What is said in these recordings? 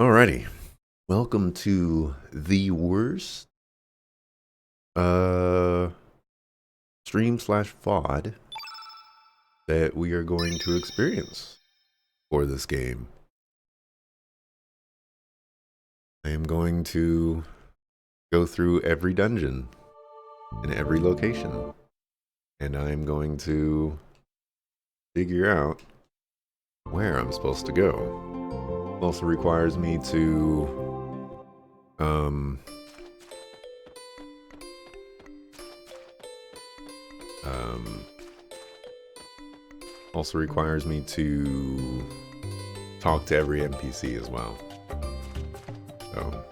Alrighty. Welcome to the worst uh stream slash VOD that we are going to experience for this game. I am going to go through every dungeon in every location, and I am going to figure out where I'm supposed to go. It also requires me to talk to every NPC as well. So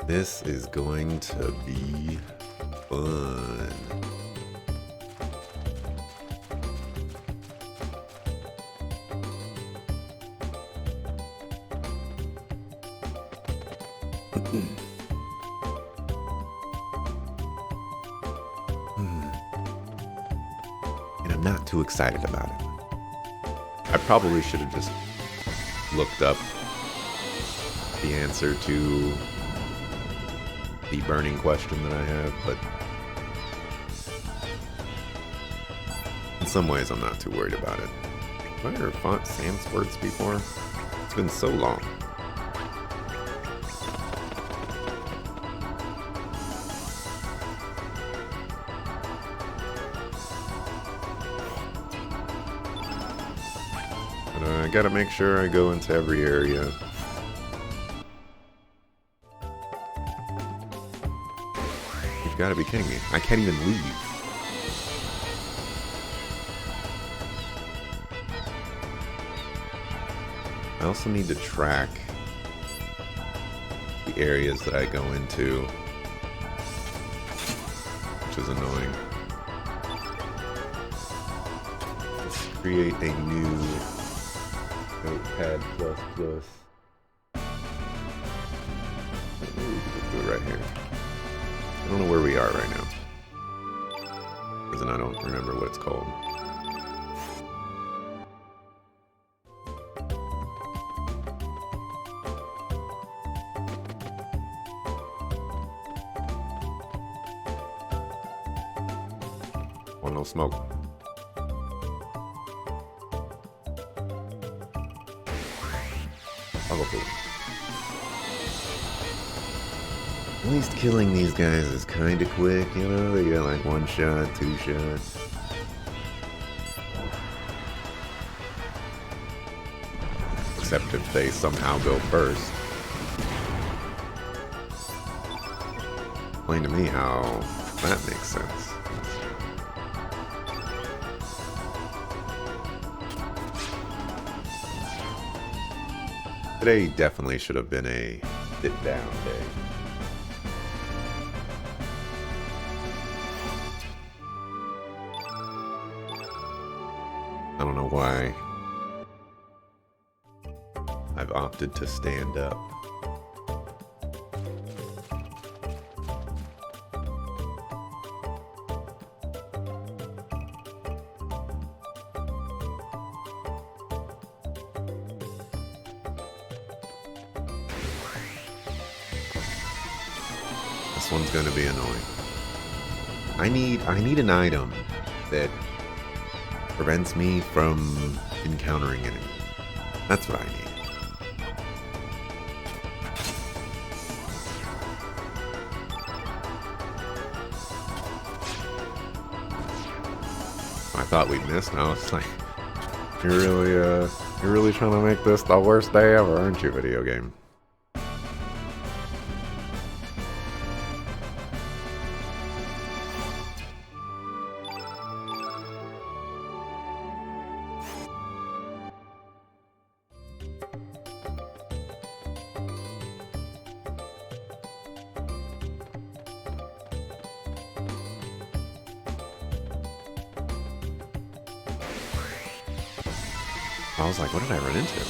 this is going to be fun. And I'm not too excited about it. I probably should have just looked up the answer to the burning question that I have, but in some ways I'm not too worried about it. Have I ever fought sans words before? It's been so long. But I gotta make sure I go into every area. You've gotta be kidding me. I can't even leave. I also need to track the areas that I go into, which is annoying. Let's create a new Notepad++. Ooh, do it right here. I don't know where we are right now, because then I don't remember what it's called. Want no smoke. I'll go food. At least killing these guys is kind of quick, you know? They get like 1 shot, 2 shots. Except if they somehow go first. Explain to me how that makes sense. Today definitely should have been a sit-down day. I don't know why I've opted to stand up. This one's gonna be annoying. I need an item that prevents me from encountering enemies. That's what I need. I thought we missed. Now it's like you're really trying to make this the worst day ever, aren't you, video game? I was like, what did I run into?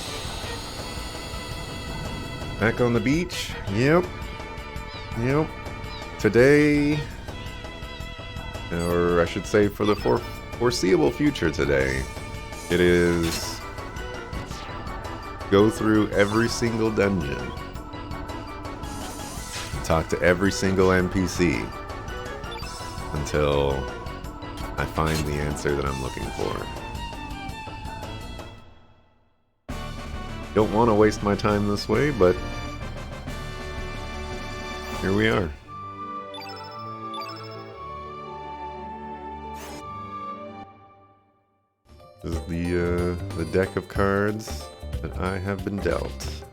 Back on the beach? Yep. Today, or I should say for the foreseeable future today, it is go through every single dungeon, talk to every single NPC until I find the answer that I'm looking for. Don't want to waste my time this way, but here we are. This is the deck of cards that I have been dealt.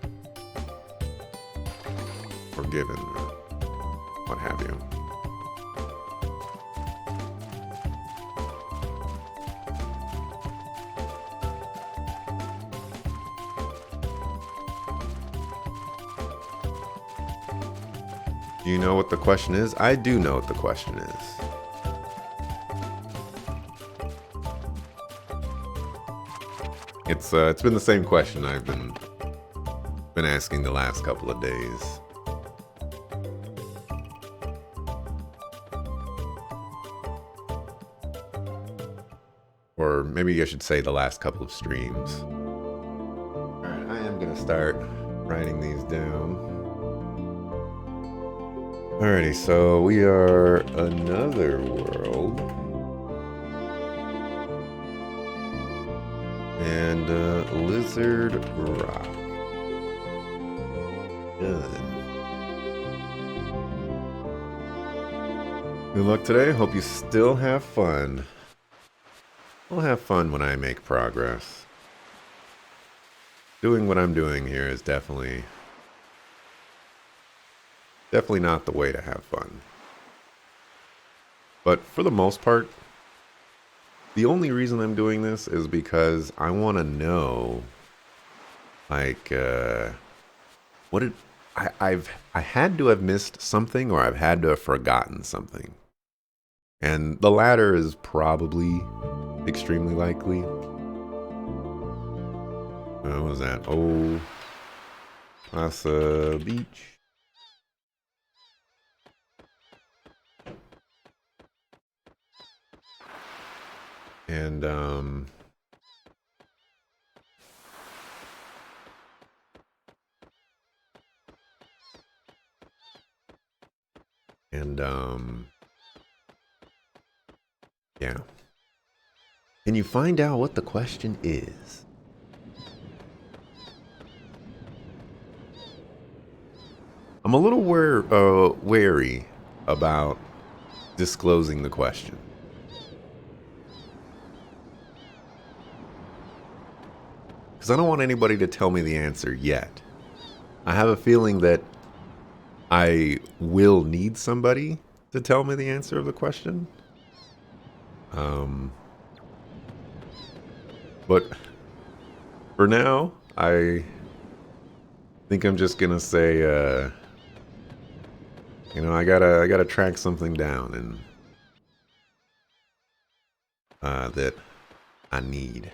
Or given, or what have you. Do you know what the question is? I do know what the question is. It's been the same question I've been asking the last couple of days. Or maybe I should say the last couple of streams. Alright, I am gonna start writing these down. Alrighty, so we are another world. And Lizard Rock. Done. Good luck today. Hope you still have fun. I'll have fun when I make progress. Doing what I'm doing here is definitely not the way to have fun. But for the most part, the only reason I'm doing this is because I want to know, like, what did I had to have missed something, or I've had to have forgotten something, and the latter is probably extremely likely. What was that? Oh, Asa Beach. And yeah. Can you find out what the question is? I'm a little wary about disclosing the question. Because I don't want anybody to tell me the answer yet. I have a feeling that I will need somebody to tell me the answer of the question. But for now, I think I'm just gonna say, you know, I gotta track something down and that I need.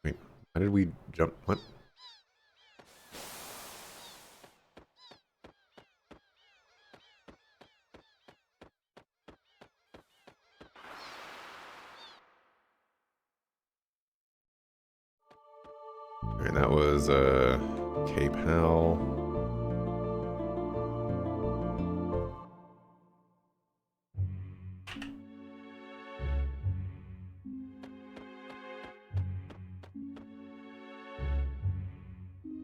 Wait, how did we jump? What? Alright, that was Cape Hell.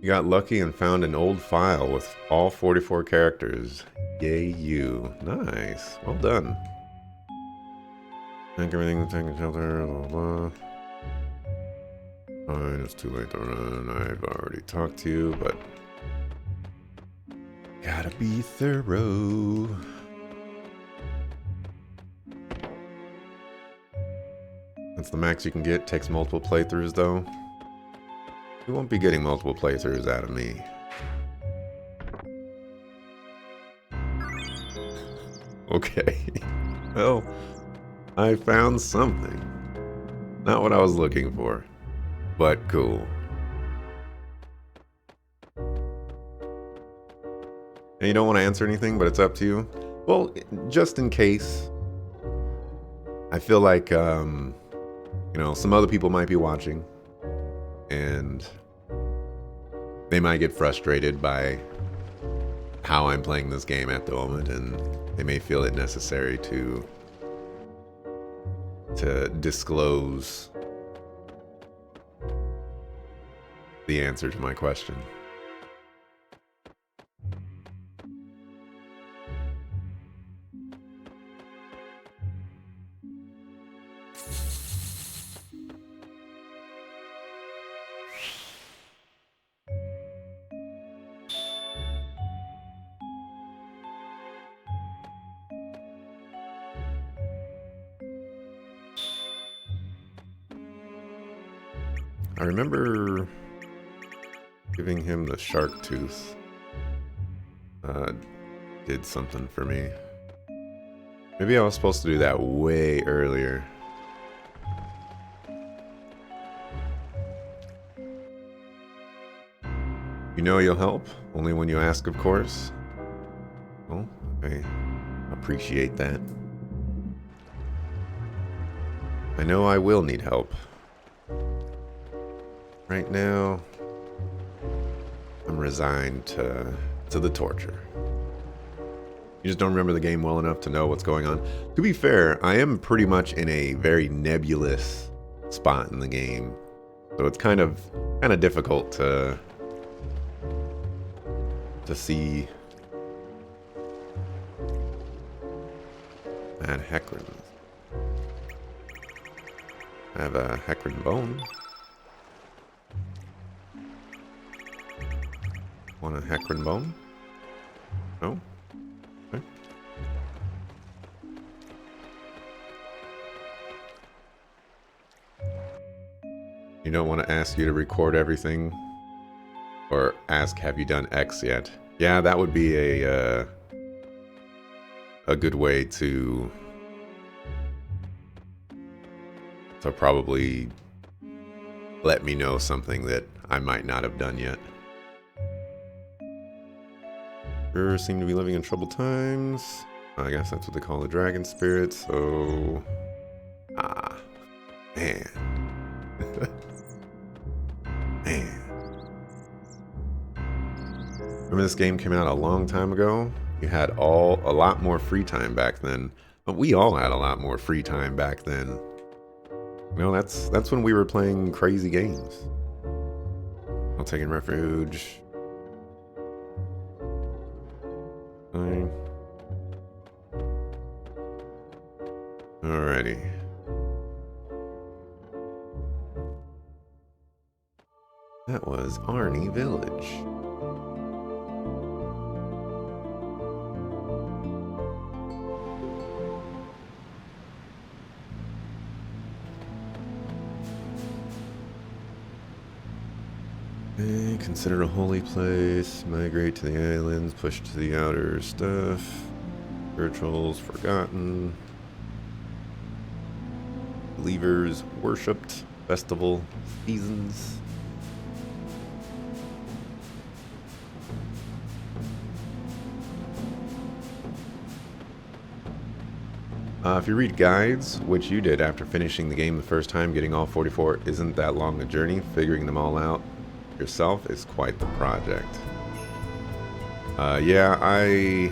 You got lucky and found an old file with all 44 characters. Yay you. Nice. Well done. Thank everything to take a shelter, blah, blah. Fine, it's too late to run. I've already talked to you, but gotta be thorough. That's the max you can get. Takes multiple playthroughs, though. You won't be getting multiple playthroughs out of me. Okay. Well, I found something. Not what I was looking for, but cool. And you don't want to answer anything, but it's up to you. Well, just in case. I feel like you know, some other people might be watching and they might get frustrated by how I'm playing this game at the moment, and they may feel it necessary to disclose the answer to my question. I remember giving him the shark tooth. Did something for me. Maybe I was supposed to do that way earlier. You know you'll help, only when you ask, of course. Well, I appreciate that. I know I will need help. Right now, I'm resigned to the torture. You just don't remember the game well enough to know what's going on. To be fair, I am pretty much in a very nebulous spot in the game, so it's kind of difficult to see. Add Hecarim. I have a Hecarim bone. Want a Hecarim bone? No? Okay. You don't want to ask you to record everything? Or ask, have you done X yet? Yeah, that would be a good way to probably let me know something that I might not have done yet. Sure seem to be living in troubled times. I guess that's what they call the dragon spirit, so... Man. Man. Remember this game came out a long time ago? You had a lot more free time back then. But we all had a lot more free time back then. You know, that's when we were playing crazy games. I'm taking refuge. Fine. Alrighty. That was Arnie Village. Consider a holy place, migrate to the islands, push to the outer stuff, spirituals forgotten, believers worshipped, festival, seasons. If you read guides, which you did after finishing the game the first time, getting all 44 isn't that long a journey. Figuring them all out yourself is quite the project. Yeah,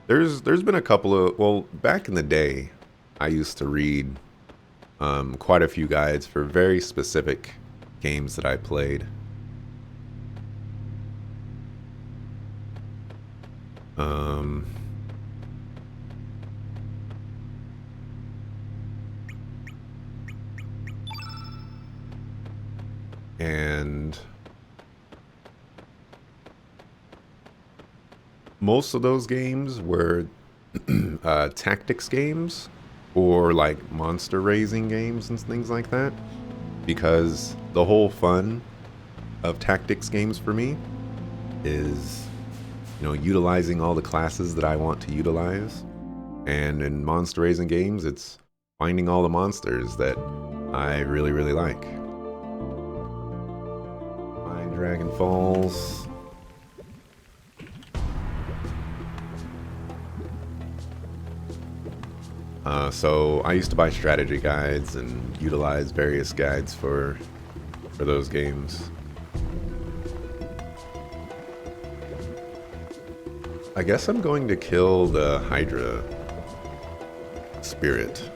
there's been a couple of, well, back in the day, I used to read quite a few guides for very specific games that I played. And most of those games were tactics games or like monster raising games and things like that, because the whole fun of tactics games for me is, you know, utilizing all the classes that I want to utilize, and in monster raising games it's finding all the monsters that I really like. Dragon Falls. So I used to buy strategy guides and utilize various guides for those games. I guess I'm going to kill the Hydra spirit.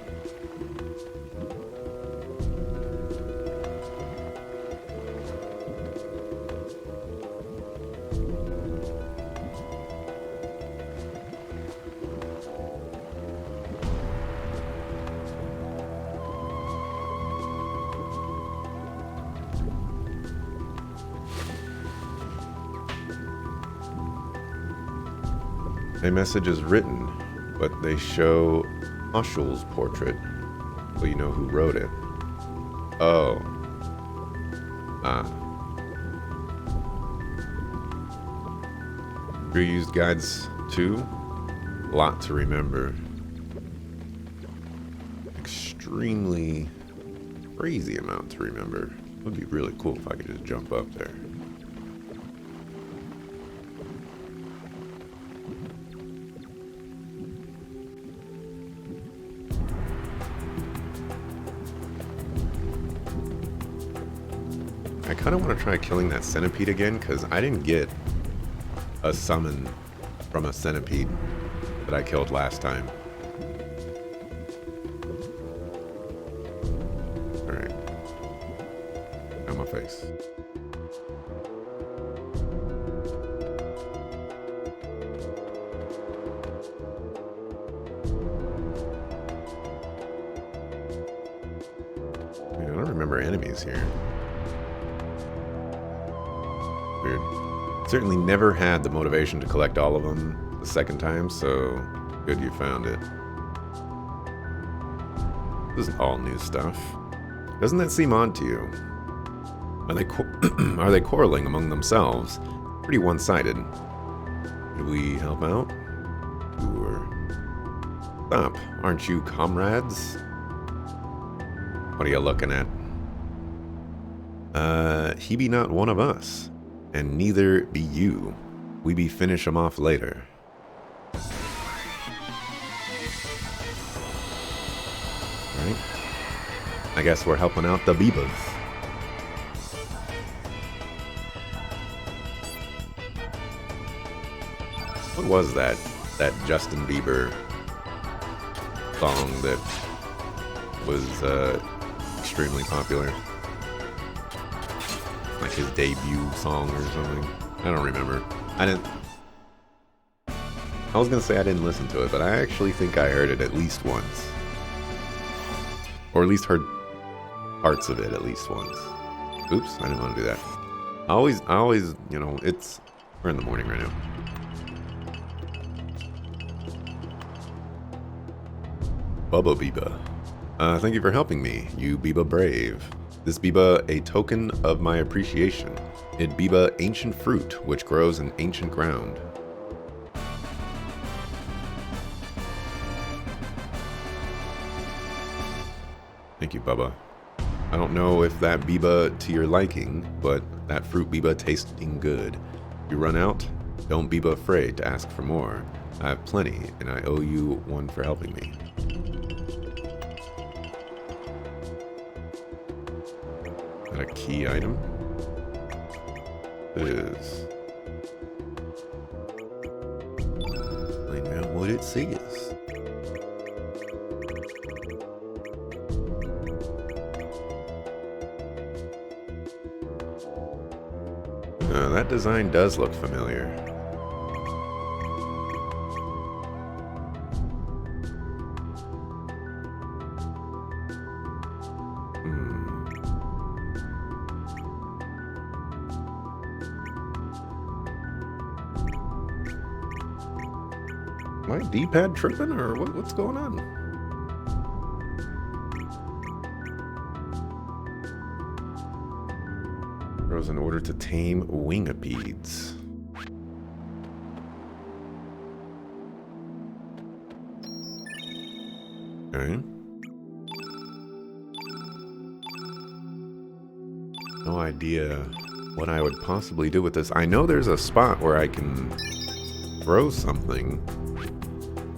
A message is written, but they show Oshul's portrait, so you know who wrote it. Oh. Ah. You used guides too? Lot to remember. Extremely crazy amount to remember. It would be really cool if I could just jump up there. I kind of want to try killing that centipede again, because I didn't get a summon from a centipede that I killed last time. Alright. On my face. I don't remember enemies here. Weird. Certainly never had the motivation to collect all of them the second time, so good you found it. This is all new stuff. Doesn't that seem odd to you? Are they quarreling among themselves? Pretty one-sided. Could we help out? Sure. Stop. Aren't you comrades? What are you looking at? He be not one of us. And neither be you. We be finish him off later. Right? I guess we're helping out the Bebas. What was that Justin Bieber song that was extremely popular? Like his debut song or something. I don't remember. I was gonna say I didn't listen to it, but I actually think I heard it at least once. Or at least heard parts of it at least once. Oops, I didn't want to do that. I always, you know, we're in the morning right now. Bubba Biba. Thank you for helping me, you Biba Brave. This Biba a token of my appreciation. It Biba ancient fruit, which grows in ancient ground. Thank you, Bubba. I don't know if that Biba to your liking, but that fruit Biba tasting good. If you run out, don't Biba afraid to ask for more. I have plenty, and I owe you one for helping me. A key item? It is. Find out what it says. That design does look familiar. My D-pad tripping, or what's going on? Throws an order to tame wingipedes. Okay. No idea what I would possibly do with this. I know there's a spot where I can throw something,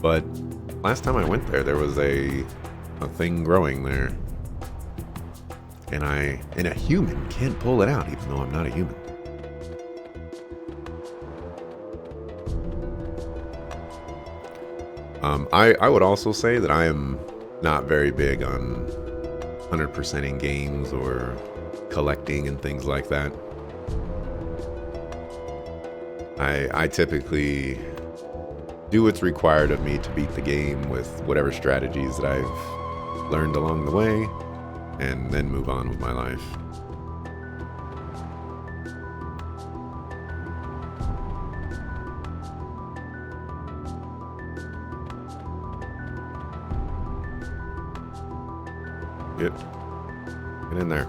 but last time I went there, there was a thing growing there. And a human can't pull it out, even though I'm not a human. I would also say that I am not very big on 100%ing games or collecting and things like that. I typically do what's required of me to beat the game with whatever strategies that I've learned along the way, and then move on with my life. Get in there.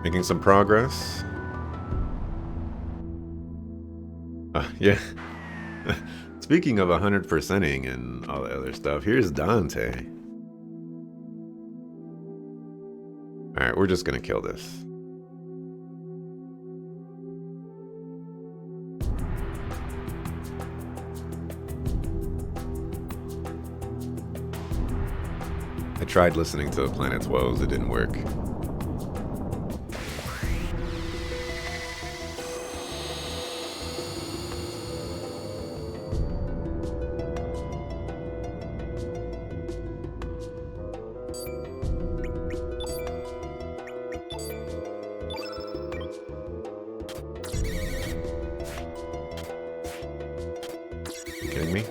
Making some progress. Yeah. Speaking of 100%ing and all the other stuff, here's Dante. Alright, we're just gonna kill this. I tried listening to the planet's woes, it didn't work. Kidding me?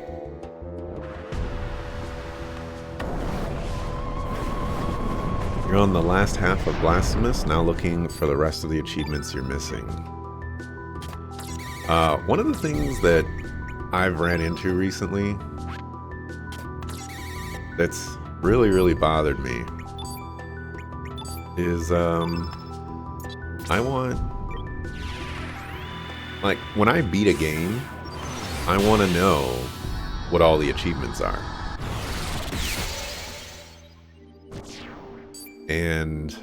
You're on the last half of Blasphemous, now looking for the rest of the achievements you're missing. One of the things that I've ran into recently that's really bothered me is I want, like, when I beat a game, I want to know what all the achievements are. And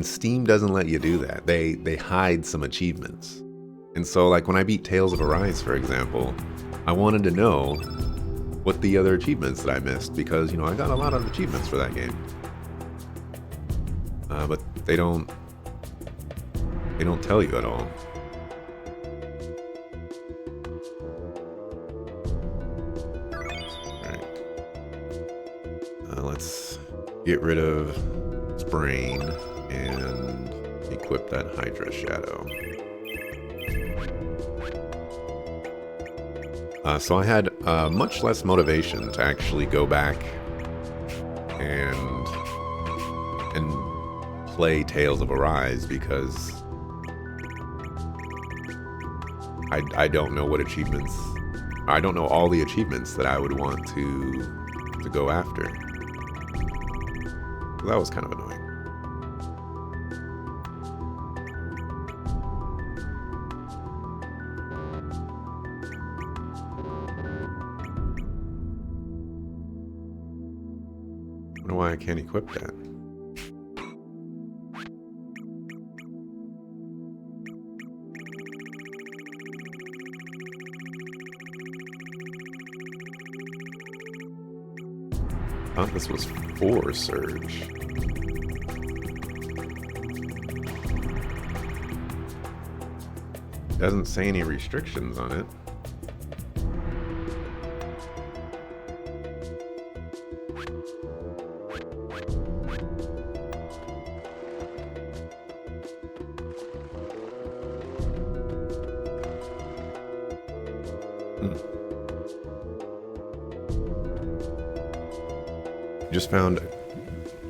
Steam doesn't let you do that. They hide some achievements. And so, like, when I beat Tales of Arise, for example, I wanted to know what the other achievements that I missed, because, you know, I got a lot of achievements for that game. But they don't tell you at all. Alright. Let's get rid of Sprain and equip that Hydra Shadow. So I had much less motivation to actually go back and play Tales of Arise, because I don't know what achievements. I don't know all the achievements that I would want to go after. So that was kind of annoying. I don't know why I can't equip that. I thought this was 4 Surge. Doesn't say any restrictions on it. Just found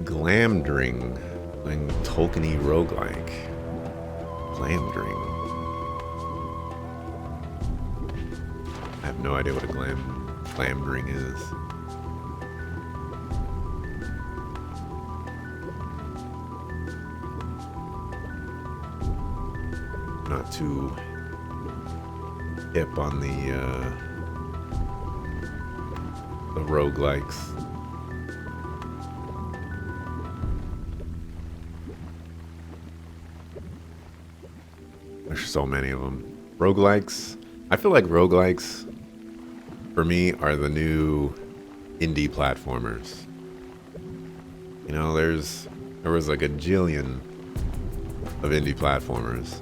Glamdring playing Tolkien-y roguelike. Glamdring. I have no idea what a Glamdring is. Not too hip on the roguelikes. so many of them. Roguelikes. I feel like roguelikes, for me, are the new indie platformers. You know, there was like a gajillion of indie platformers.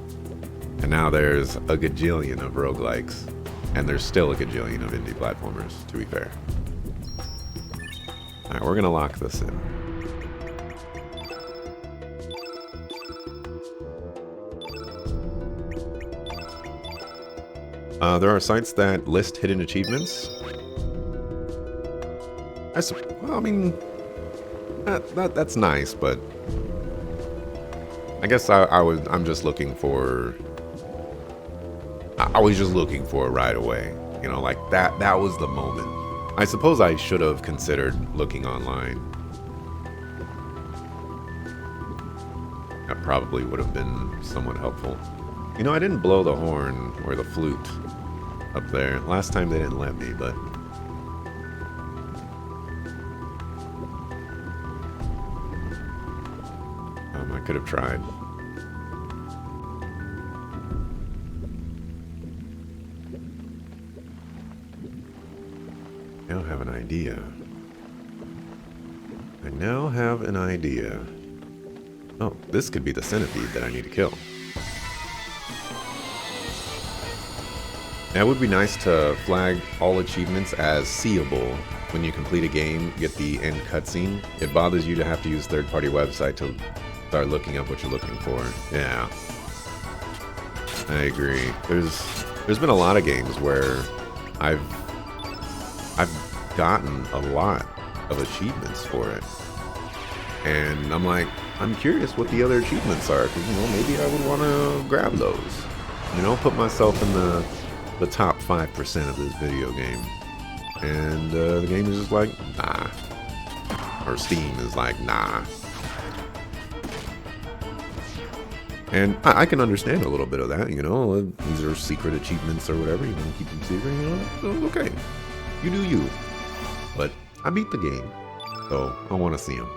And now there's a gajillion of roguelikes. And there's still a gajillion of indie platformers, to be fair. Alright, we're gonna lock this in. There are sites that list hidden achievements. Well, I mean, that's nice, but I guess I'm just looking for. I was just looking for it right away. You know, like that was the moment. I suppose I should have considered looking online. That probably would have been somewhat helpful. You know, I didn't blow the horn or the flute up there. Last time they didn't let me, but I could have tried. I now have an idea. Oh, this could be the centipede that I need to kill. Now, it would be nice to flag all achievements as seeable when you complete a game, get the end cutscene. It bothers you to have to use third-party website to start looking up what you're looking for. Yeah, I agree. There's been a lot of games where I've gotten a lot of achievements for it, and I'm like, I'm curious what the other achievements are, because, you know, maybe I would want to grab those. You know, put myself in the top 5% of this video game. And the game is just like, nah. Or Steam is like, nah. And I can understand a little bit of that, you know. These are secret achievements or whatever. You want to keep them secret, you know. So, okay. You do you. But I beat the game. So I want to see them.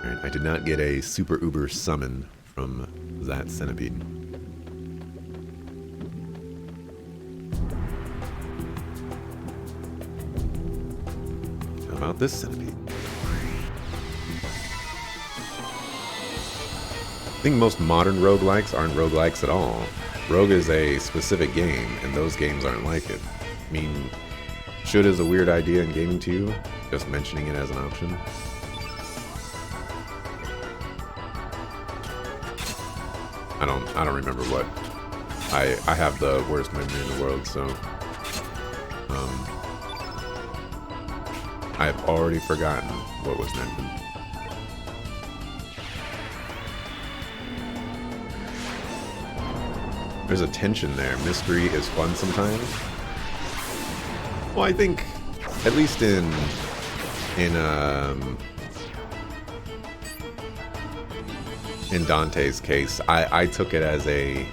Alright, I did not get a super uber summon from that centipede. How about this centipede? I think most modern roguelikes aren't roguelikes at all. Rogue is a specific game, and those games aren't like it. I mean, should is a weird idea in gaming to you, just mentioning it as an option. I don't remember what. I have the worst memory in the world, so I have already forgotten what was mentioned. There's a tension there. Mystery is fun sometimes. Well, I think, at least in Dante's case, I took it as a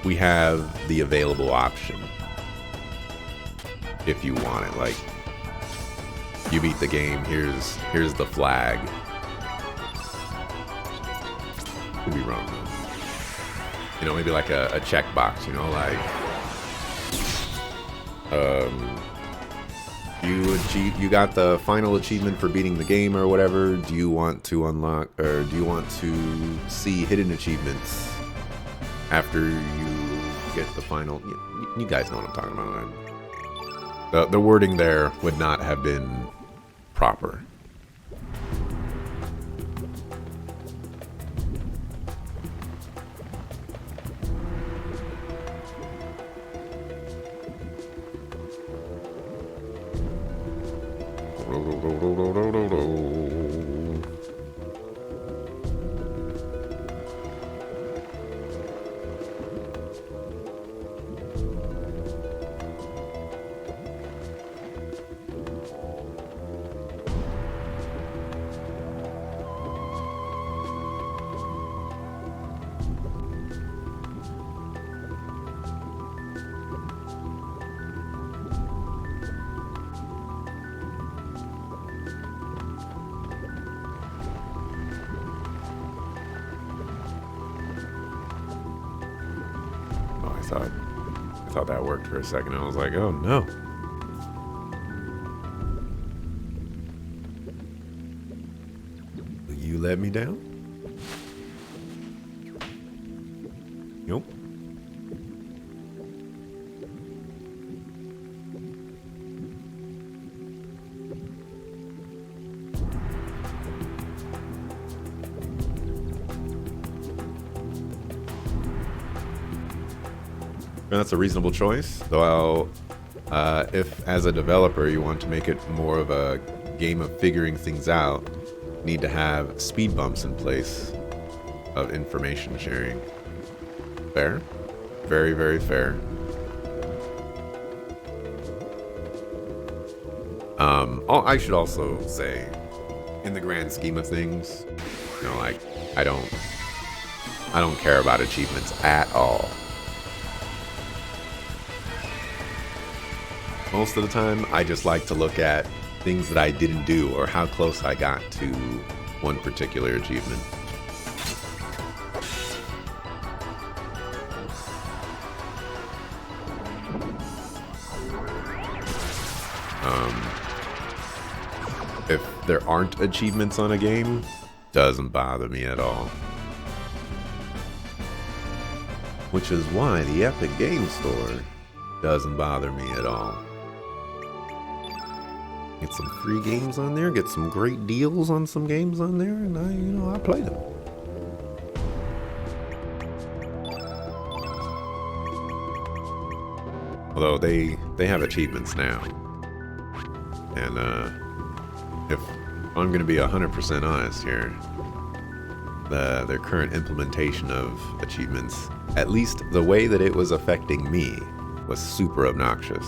we have the available option if you want it. Like, you beat the game, here's the flag. Could be wrong though. You know, maybe like a checkbox, you know, like you got the final achievement for beating the game or whatever. Do you want to unlock, or do you want to see hidden achievements after you get the final? You guys know what I'm talking about. The wording there would not have been proper. I thought that worked for a second. I was like, oh no. Will you let me down? Nope. And that's a reasonable choice, though if as a developer you want to make it more of a game of figuring things out, you need to have speed bumps in place of information sharing. Fair. Very, very fair. I should also say, in the grand scheme of things, you know, like, I don't care about achievements at all. Most of the time, I just like to look at things that I didn't do or how close I got to one particular achievement. If there aren't achievements on a game, doesn't bother me at all. Which is why the Epic Game Store doesn't bother me at all. Get some free games on there, get some great deals on some games on there, and I play them. Although they have achievements now. And if I'm going to be 100% honest here, their current implementation of achievements, at least the way that it was affecting me, was super obnoxious.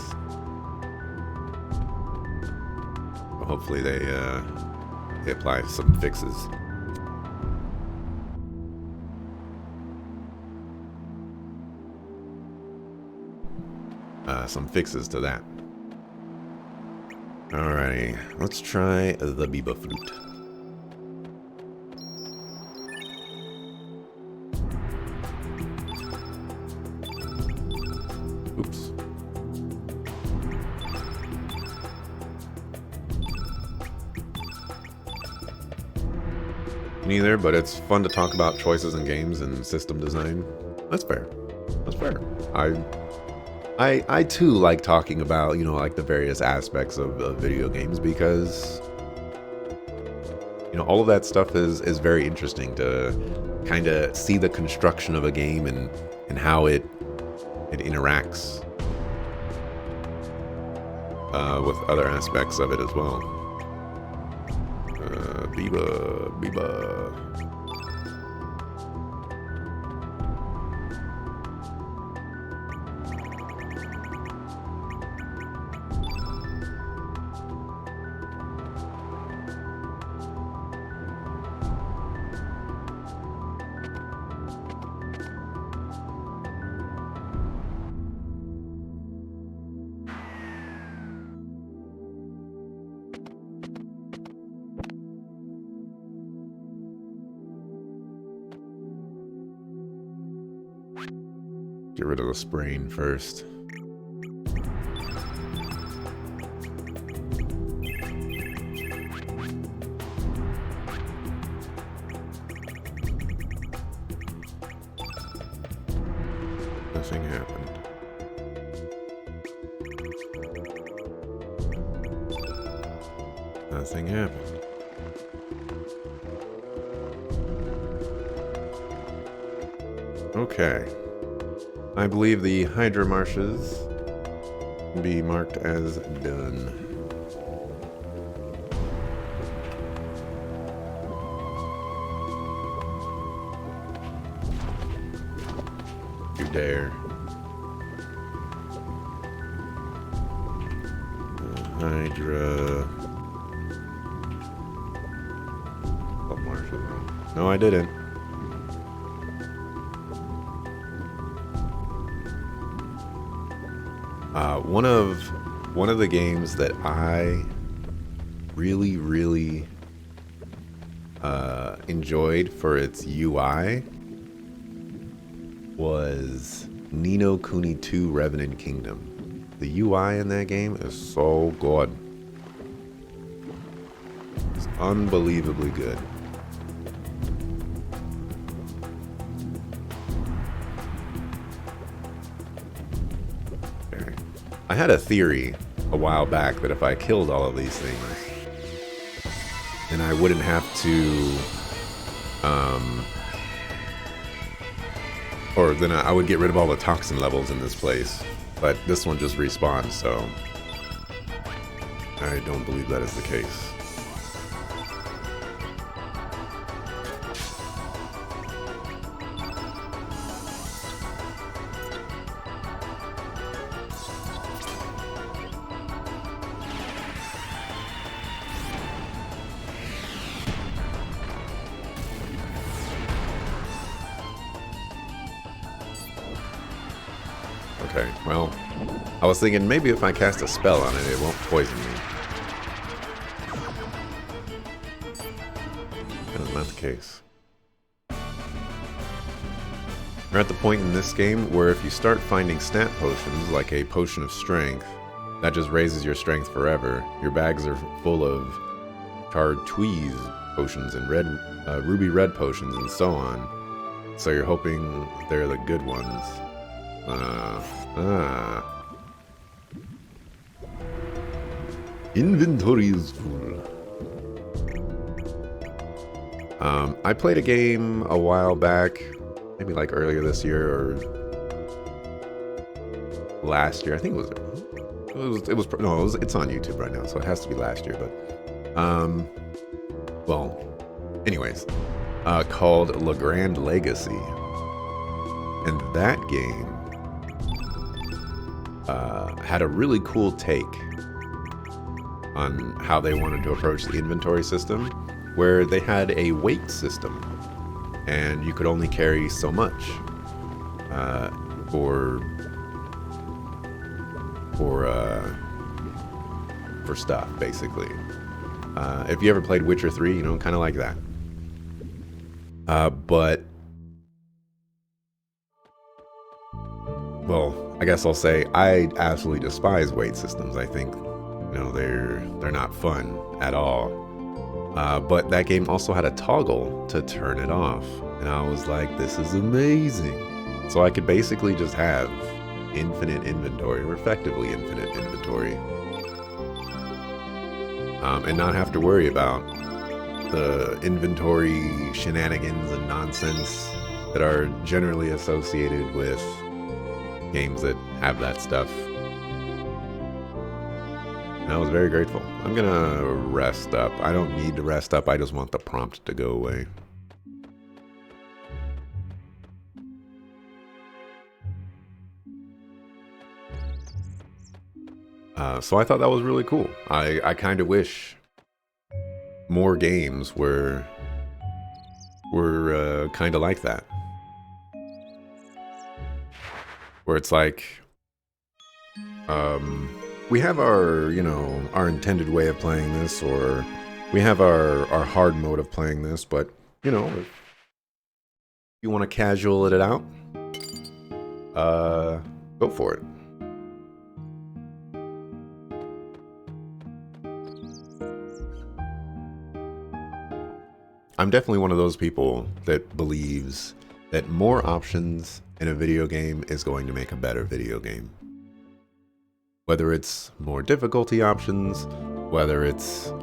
Hopefully they apply some fixes. Some fixes to that. Alrighty, let's try the Biba Flute. Oops. Neither, but it's fun to talk about choices in games and system design. That's fair. That's fair. I too like talking about, like the various aspects of video games because, all of that stuff is very interesting to kind of see the construction of a game and how it interacts with other aspects of it as well. Biba. Get rid of the sprain first. Nothing happened. Nothing happened. Okay. I believe the Hydra Marshes can be marked as done. You dare. Hydra. Oh, Marshall. No, I didn't. One of the games that I really enjoyed for its UI was Ni no Kuni 2 Revenant Kingdom. The UI in that game is so good. It's unbelievably good. Okay. I had a theory a while back that if I killed all of these things, then I wouldn't have to, or then I would get rid of all the toxin levels in this place. But this one just respawns, so I don't believe that is the case. Okay, well, I was thinking maybe if I cast a spell on it, it won't poison me. That is not the case. We're at the point in this game where if you start finding stat potions, like a potion of strength, that just raises your strength forever. Your bags are full of chartreuse potions and ruby red potions and so on. So you're hoping they're the good ones. Inventory is full. I played a game a while back, maybe like earlier this year or last year. I think it's on YouTube right now, so it has to be last year. But well, anyways, called Le Grand Legacy, and that game had a really cool take on how they wanted to approach the inventory system, where they had a weight system, and you could only carry so much for stuff, basically. If you ever played Witcher 3, you know, kind of like that. But well, I guess I'll say I absolutely despise weight systems. I think, you know, they're not fun at all. But that game also had a toggle to turn it off, and I was like, this is amazing. So I could basically just have infinite inventory, or effectively infinite inventory, and not have to worry about the inventory shenanigans and nonsense that are generally associated with games that have that stuff. And I was very grateful. I'm gonna rest up. I don't need to rest up, I just want the prompt to go away. So I thought that was really cool. I kind of wish more games were kind of like that. Where it's like, we have our, you know, our intended way of playing this, or we have our hard mode of playing this, but, you know, if you want to casual it out, go for it. I'm definitely one of those people that believes that more options in a video game is going to make a better video game. Whether it's more difficulty options, whether it's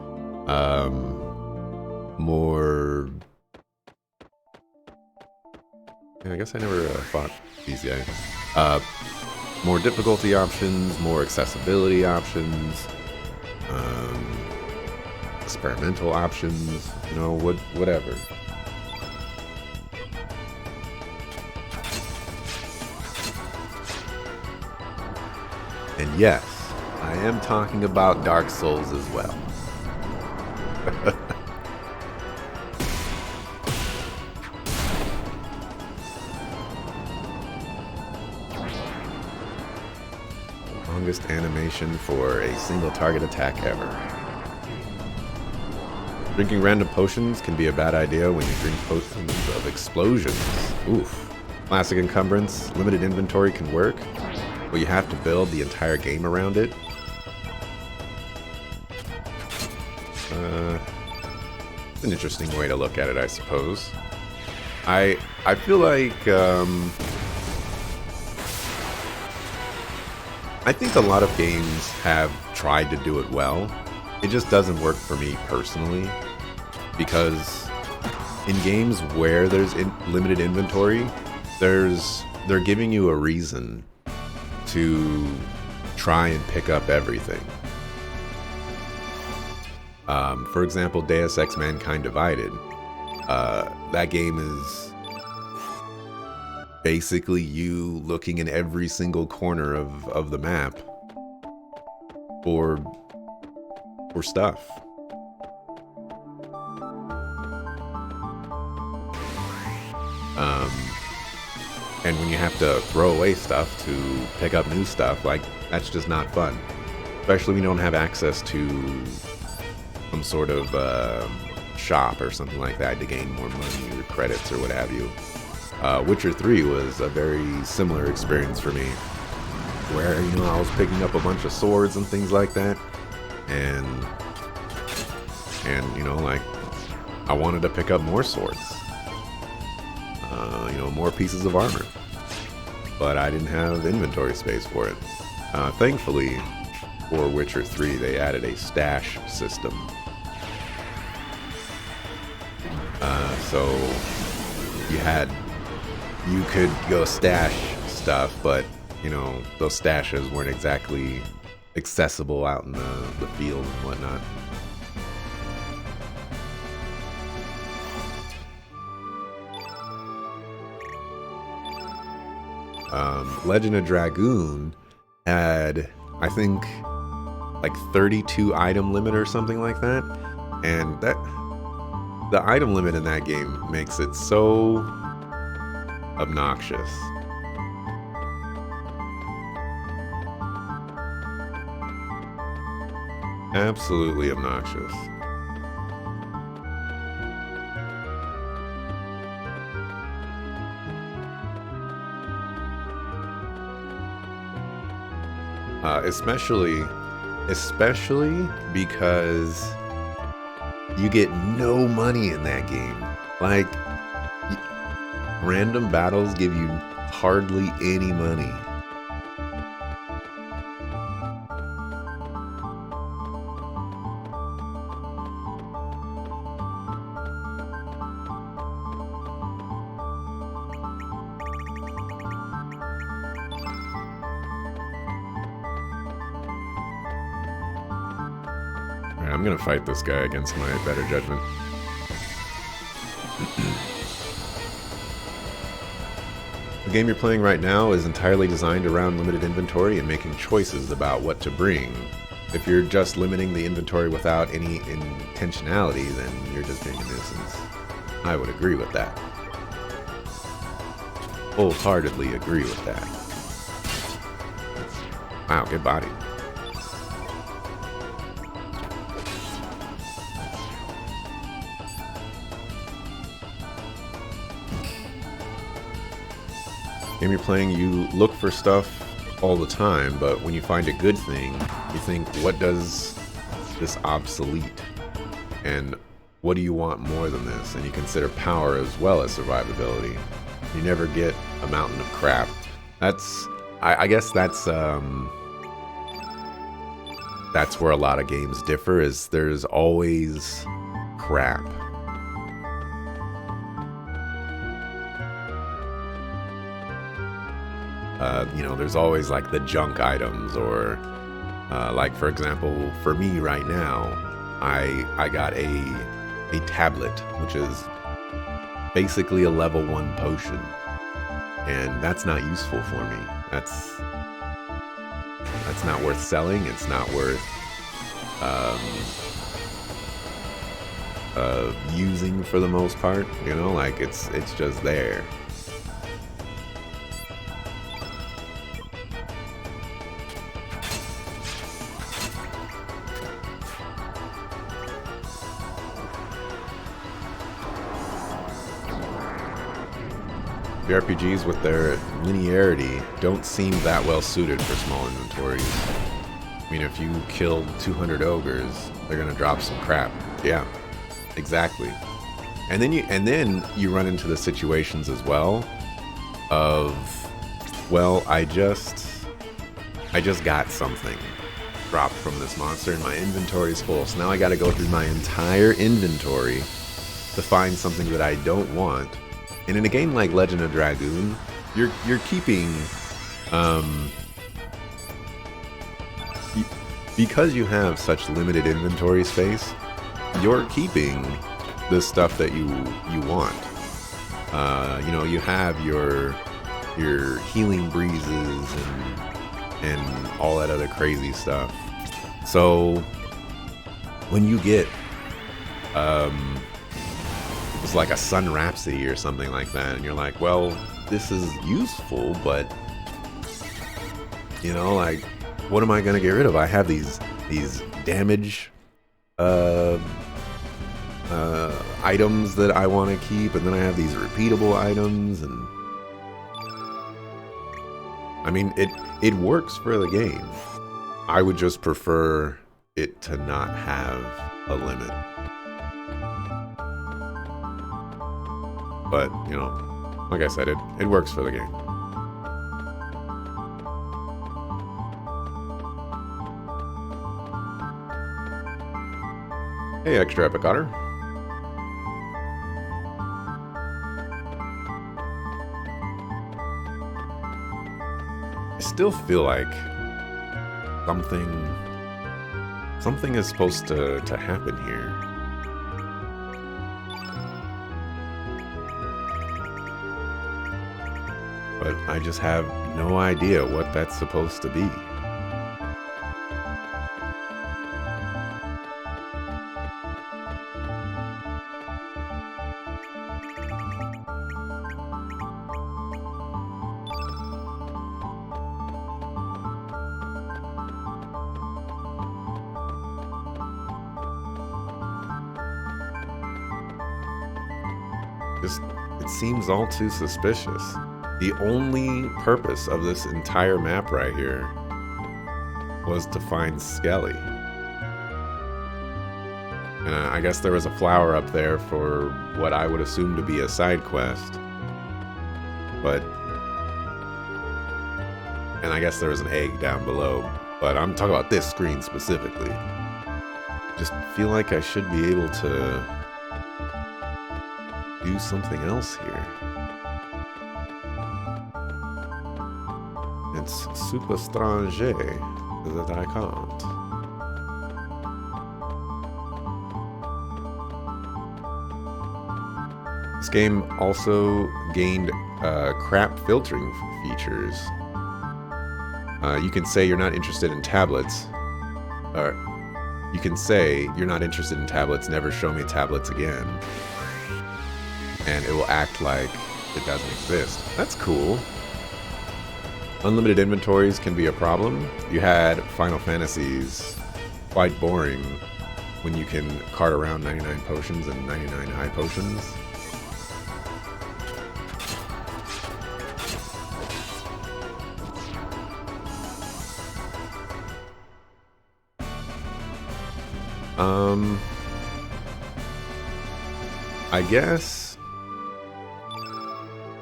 more... Yeah, I guess I never fought these guys. More difficulty options, more accessibility options, experimental options, you know, whatever. And yes, I am talking about Dark Souls as well. Longest animation for a single target attack ever. Drinking random potions can be a bad idea when you drink potions of explosions. Oof. Classic encumbrance, limited inventory can work, but you have to build the entire game around it. It's an interesting way to look at it, I suppose. I feel like I think a lot of games have tried to do it well. It just doesn't work for me personally, because in games where there's limited inventory, they're giving you a reason to try and pick up everything. For example, Deus Ex Mankind Divided. That game is basically you looking in every single corner of the map for stuff. And when you have to throw away stuff to pick up new stuff, like, that's just not fun. Especially when you don't have access to some sort of shop or something like that to gain more money or credits or what have you. Witcher 3 was a very similar experience for me, where, you know, I was picking up a bunch of swords and things like that, and you know, like, I wanted to pick up more swords, you know, more pieces of armor, but I didn't have inventory space for it. Thankfully, for Witcher 3, they added a stash system. So you could go stash stuff, but, you know, those stashes weren't exactly accessible out in the field and whatnot. Legend of Dragoon had, I think, like 32 item limit or something like that, and the item limit in that game makes it so obnoxious. Absolutely obnoxious. Especially because you get no money in that game. Like, random battles give you hardly any money. I'm gonna fight this guy against my better judgment. The game you're playing right now is entirely designed around limited inventory and making choices about what to bring. If you're just limiting the inventory without any intentionality, then you're just being a nuisance. I would agree with that. Wholeheartedly agree with that. Wow, good body. Game you're playing, you look for stuff all the time, but when you find a good thing, you think, what does this obsolete? And what do you want more than this? And you consider power as well as survivability. You never get a mountain of crap. I guess that's where a lot of games differ, is there's always crap. You know, there's always like the junk items, or like, for example, for me right now, I got a tablet, which is basically a level 1 potion, and that's not useful for me. That's not worth selling. It's not worth using for the most part. You know, like, it's just there. JRPGs with their linearity don't seem that well suited for small inventories. I mean, if you killed 200 ogres, they're gonna drop some crap. Yeah, exactly. And then you run into the situations as well of, well, I just got something dropped from this monster and my inventory's full. So now I gotta go through my entire inventory to find something that I don't want. And in a game like Legend of Dragoon, you're keeping because you have such limited inventory space, you're keeping the stuff that you want. You know, you have your healing breezes and all that other crazy stuff. So when you get it's like a Sun Rhapsody or something like that, and you're like, well, this is useful, but you know, like, what am I gonna get rid of? I have these damage items that I want to keep, and then I have these repeatable items, and I mean, it works for the game. I would just prefer it to not have a limit. But, you know, like I said, it works for the game. Hey, Extra Epic Otter. I still feel like something is supposed to happen here. But I just have no idea what that's supposed to be. It seems all too suspicious. The only purpose of this entire map right here was to find Skelly. And I guess there was a flower up there for what I would assume to be a side quest. But... and I guess there was an egg down below. But I'm talking about this screen specifically. Just feel like I should be able to do something else here. It's super strange that I can't. This game also gained crap filtering features. You can say you're not interested in tablets. Or you can say you're not interested in tablets, never show me tablets again. And it will act like it doesn't exist. That's cool. Unlimited inventories can be a problem. You had Final Fantasies quite boring when you can cart around 99 potions and 99 high potions. I guess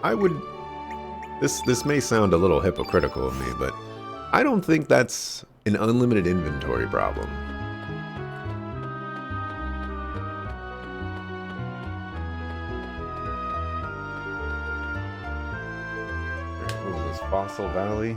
I would... This may sound a little hypocritical of me, but I don't think that's an unlimited inventory problem. What was this, Fossil Valley?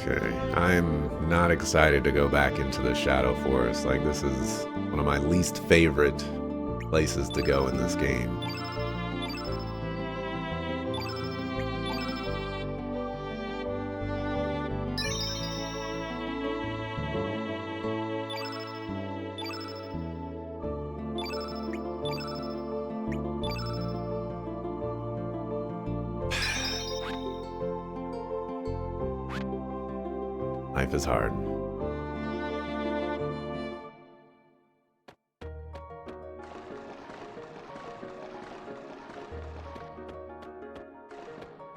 Okay, I'm not excited to go back into the Shadow Forest. Like, this is one of my least favorite places to go in this game. Life is hard.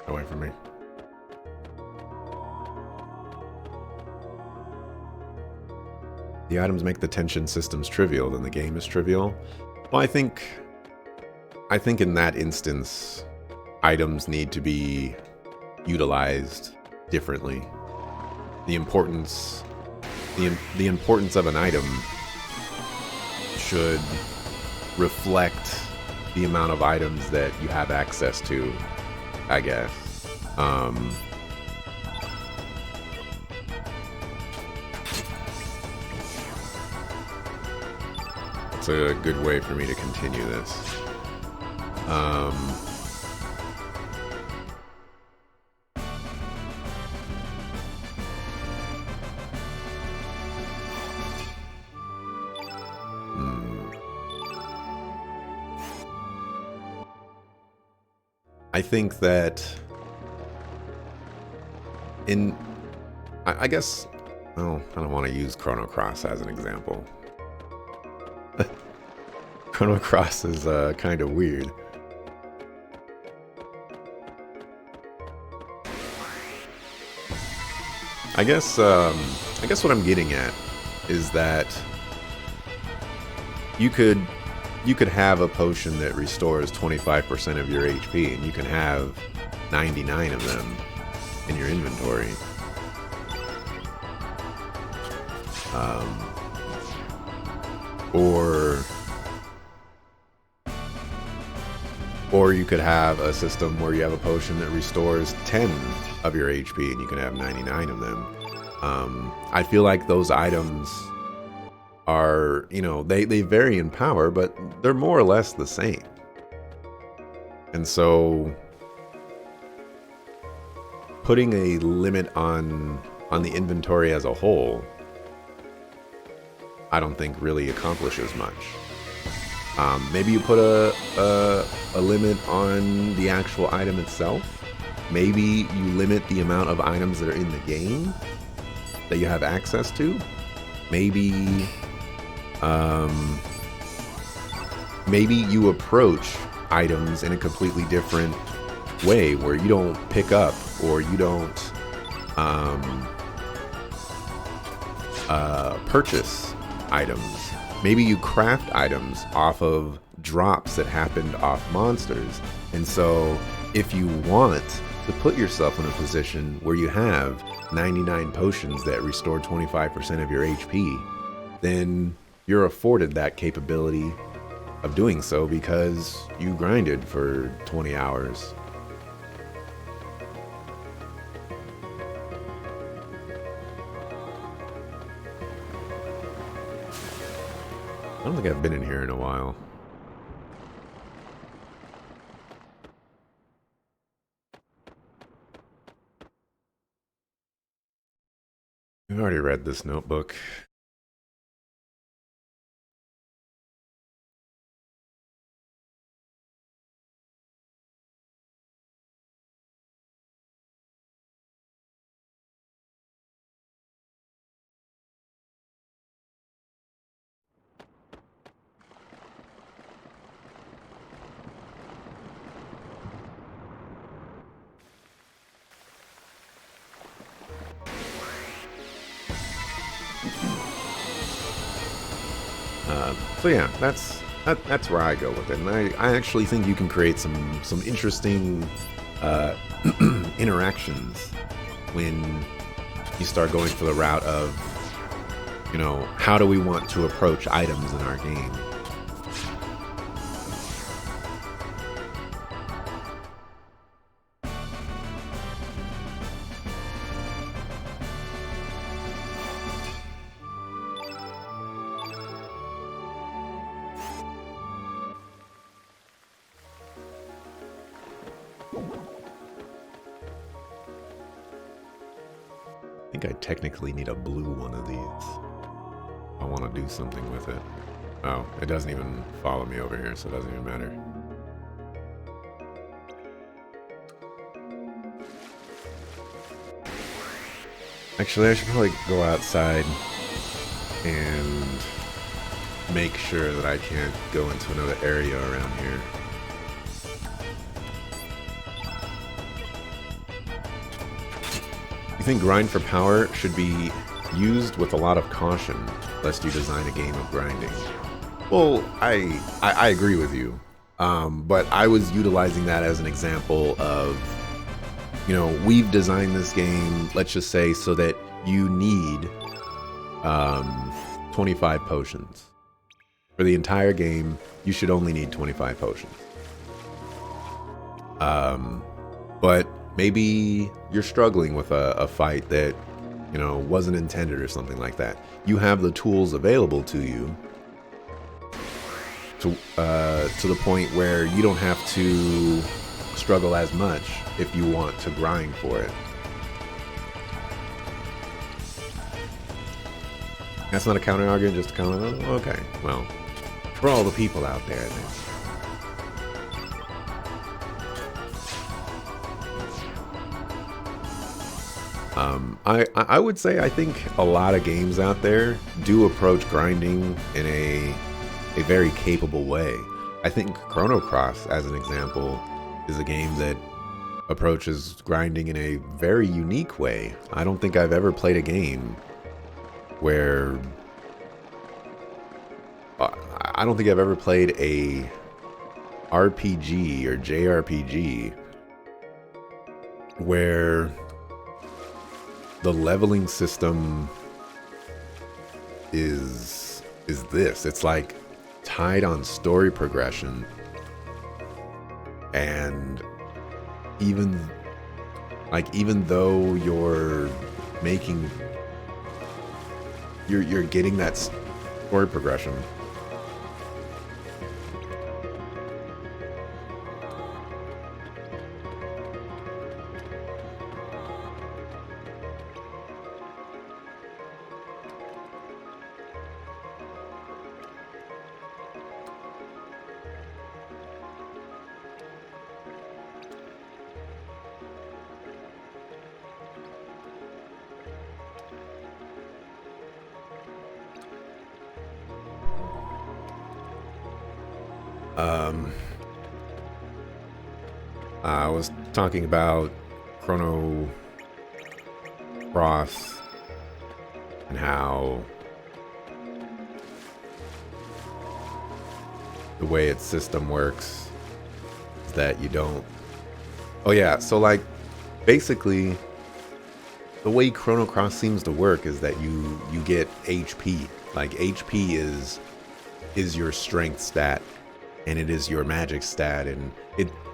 Away from me. The items make the tension systems trivial, then the game is trivial. Well, I think in that instance, items need to be utilized differently. The importance of an item should reflect the amount of items that you have access to, I guess. It's a good way for me to continue this. I think that I guess, well, I don't want to use Chrono Cross as an example. Chrono Cross is kind of weird. I guess what I'm getting at is that you could have a potion that restores 25% of your HP, and you can have 99 of them in your inventory. Or you could have a system where you have a potion that restores 10 of your HP, and you can have 99 of them. I feel like those items are, you know, they vary in power, but they're more or less the same. And so putting a limit on the inventory as a whole, I don't think really accomplishes much. Maybe you put a limit on the actual item itself. Maybe you limit the amount of items that are in the game that you have access to. Maybe you approach items in a completely different way, where you don't pick up or you don't purchase items. Maybe you craft items off of drops that happened off monsters. And so if you want to put yourself in a position where you have 99 potions that restore 25% of your HP, then you're afforded that capability of doing so because you grinded for 20 hours. I don't think I've been in here in a while. I've already read this notebook. So yeah, that's where I go with it, and I actually think you can create some interesting interactions when you start going for the route of, you know, how do we want to approach items in our game? think I technically need a blue one of these. I want to do something with it. Oh, it doesn't even follow me over here, so it doesn't even matter. Actually, I should probably go outside and make sure that I can't go into another area around here. You think grind for power should be used with a lot of caution, lest you design a game of grinding? Well, I agree with you, but I was utilizing that as an example of, you know, we've designed this game, let's just say, so that you need 25 potions. For the entire game, you should only need 25 potions. But maybe you're struggling with a fight that, you know, wasn't intended or something like that. You have the tools available to you to the point where you don't have to struggle as much if you want to grind for it. That's not a counter argument, just a comment. Oh, okay, well, for all the people out there, then. I would say I think a lot of games out there do approach grinding in a very capable way. I think Chrono Cross, as an example, is a game that approaches grinding in a very unique way. I don't think I've ever played a game where... I don't think I've ever played a RPG or JRPG where the leveling system is this. It's like tied on story progression, and even though you're getting that story progression, I was talking about Chrono Cross and how the way its system works is that you don't... Oh yeah, so like basically the way Chrono Cross seems to work is that you get HP. Like HP is your strength stat, and it is your magic stat, and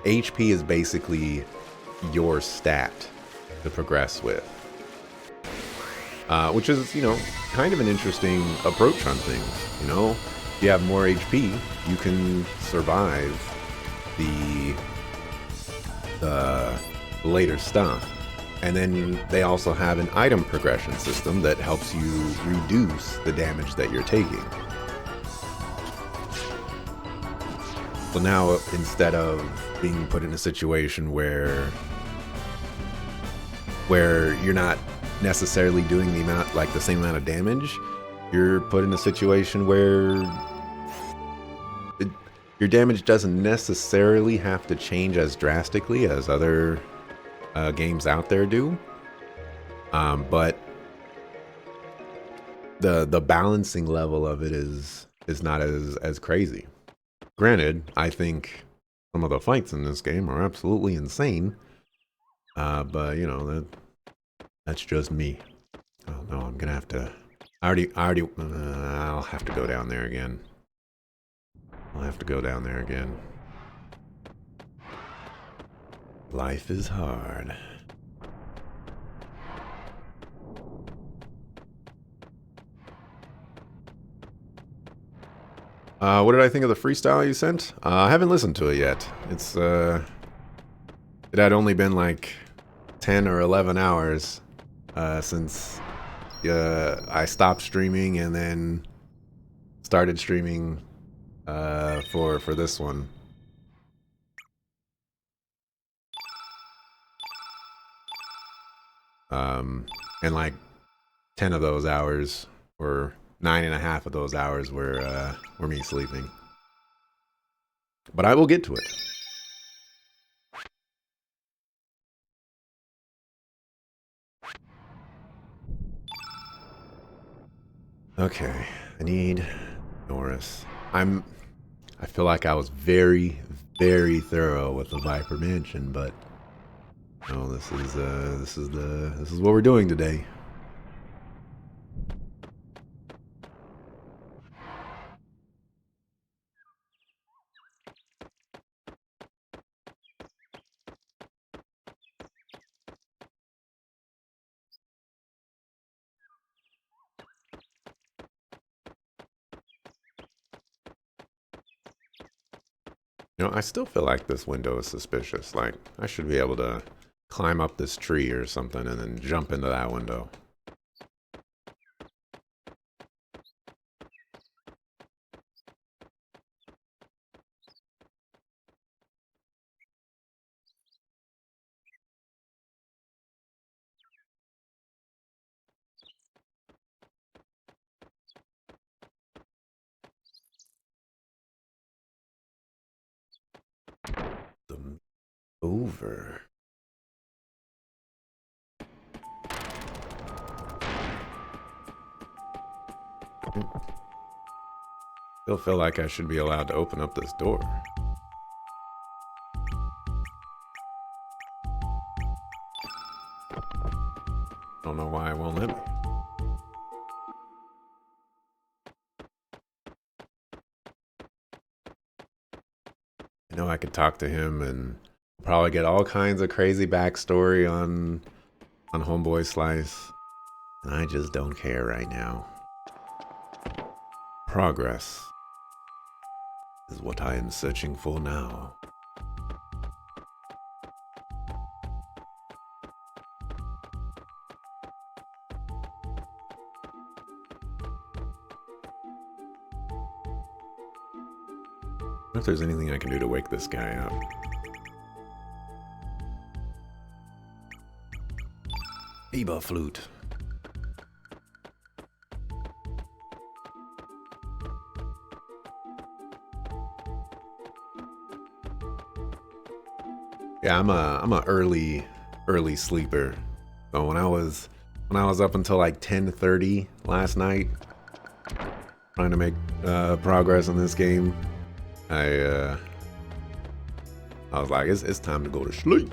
HP is basically your stat to progress with, which is, you know, kind of an interesting approach on things. You know, if you have more HP, you can survive the later stuff. And then they also have an item progression system that helps you reduce the damage that you're taking. So now, instead of being put in a situation where you're not necessarily doing the same amount of damage, you're put in a situation where your damage doesn't necessarily have to change as drastically as other games out there do, but the balancing level of it is not as crazy. Granted, I think some of the fights in this game are absolutely insane, but you know, that's just me. Oh no, I'm gonna have to... I'll have to go down there again. I'll have to go down there again. Life is hard. What did I think of the freestyle you sent? I haven't listened to it yet. It had only been like 10 or 11 hours since I stopped streaming and then started streaming for this one. And like 10 of those hours, or 9.5 of those hours, were me sleeping. But I will get to it. Okay, I need Norris. I feel like I was very, very thorough with the Viper Mansion, but no, this is what we're doing today. You know, I still feel like this window is suspicious. Like, I should be able to climb up this tree or something and then jump into that window. Over. Still feel like I should be allowed to open up this door. Don't know why it won't let me. I know I could talk to him and probably get all kinds of crazy backstory on Homeboy Slice, and I just don't care right now. Progress is what I am searching for now. I wonder if there's anything I can do to wake this guy up. Eba flute. Yeah, I'm a early sleeper. So when I was up until like 10:30 last night, trying to make progress in this game, I was like, it's time to go to sleep.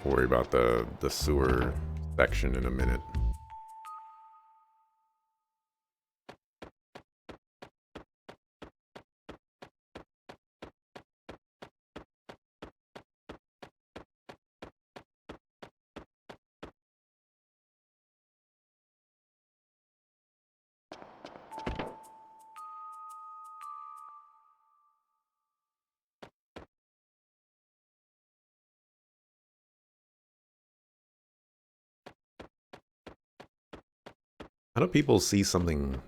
Worry about the sewer section in a minute. How do people see something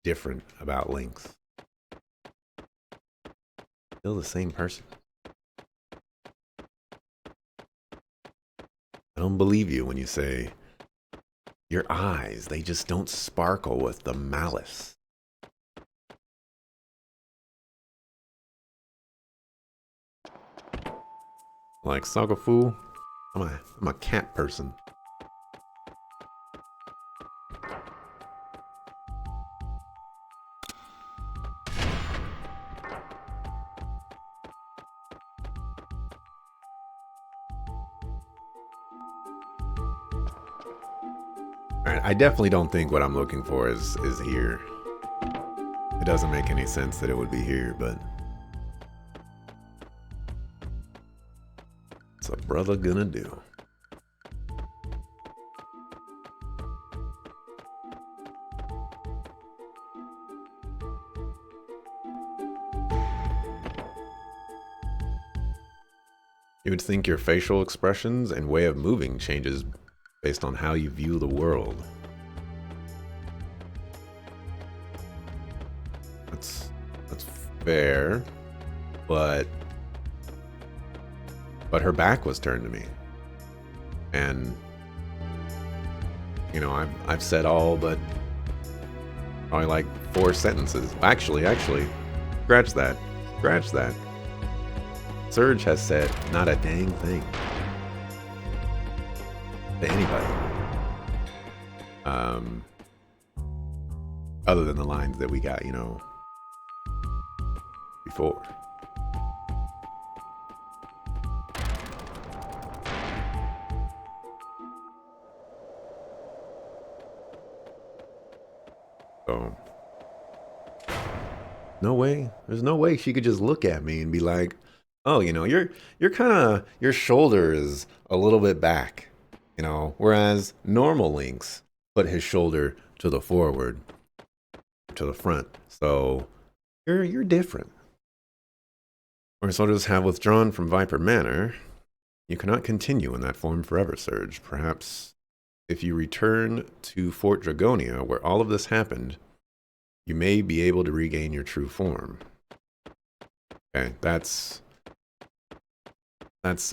different about Lynx? Still the same person. I don't believe you when you say your eyes, they just don't sparkle with the malice. Like Sagafu, I'm a cat person. Alright, I definitely don't think what I'm looking for is here. It doesn't make any sense that it would be here, but what's a brother gonna do? You would think your facial expressions and way of moving changes based on how you view the world. That's fair, but her back was turned to me, and you know I've said all but probably like 4 sentences. Actually, scratch that. Surge has said not a dang thing to anybody, other than the lines that we got, you know, before. So, no way. There's no way she could just look at me and be like, "Oh, you know, you're kind of your shoulder is a little bit back, you know." Whereas normal Link's put his shoulder to the forward, to the front. So you're different. Or soldiers have withdrawn from Viper Manor. You cannot continue in that form forever, Surge. Perhaps if you return to Fort Dragonia, where all of this happened, you may be able to regain your true form. Okay, that's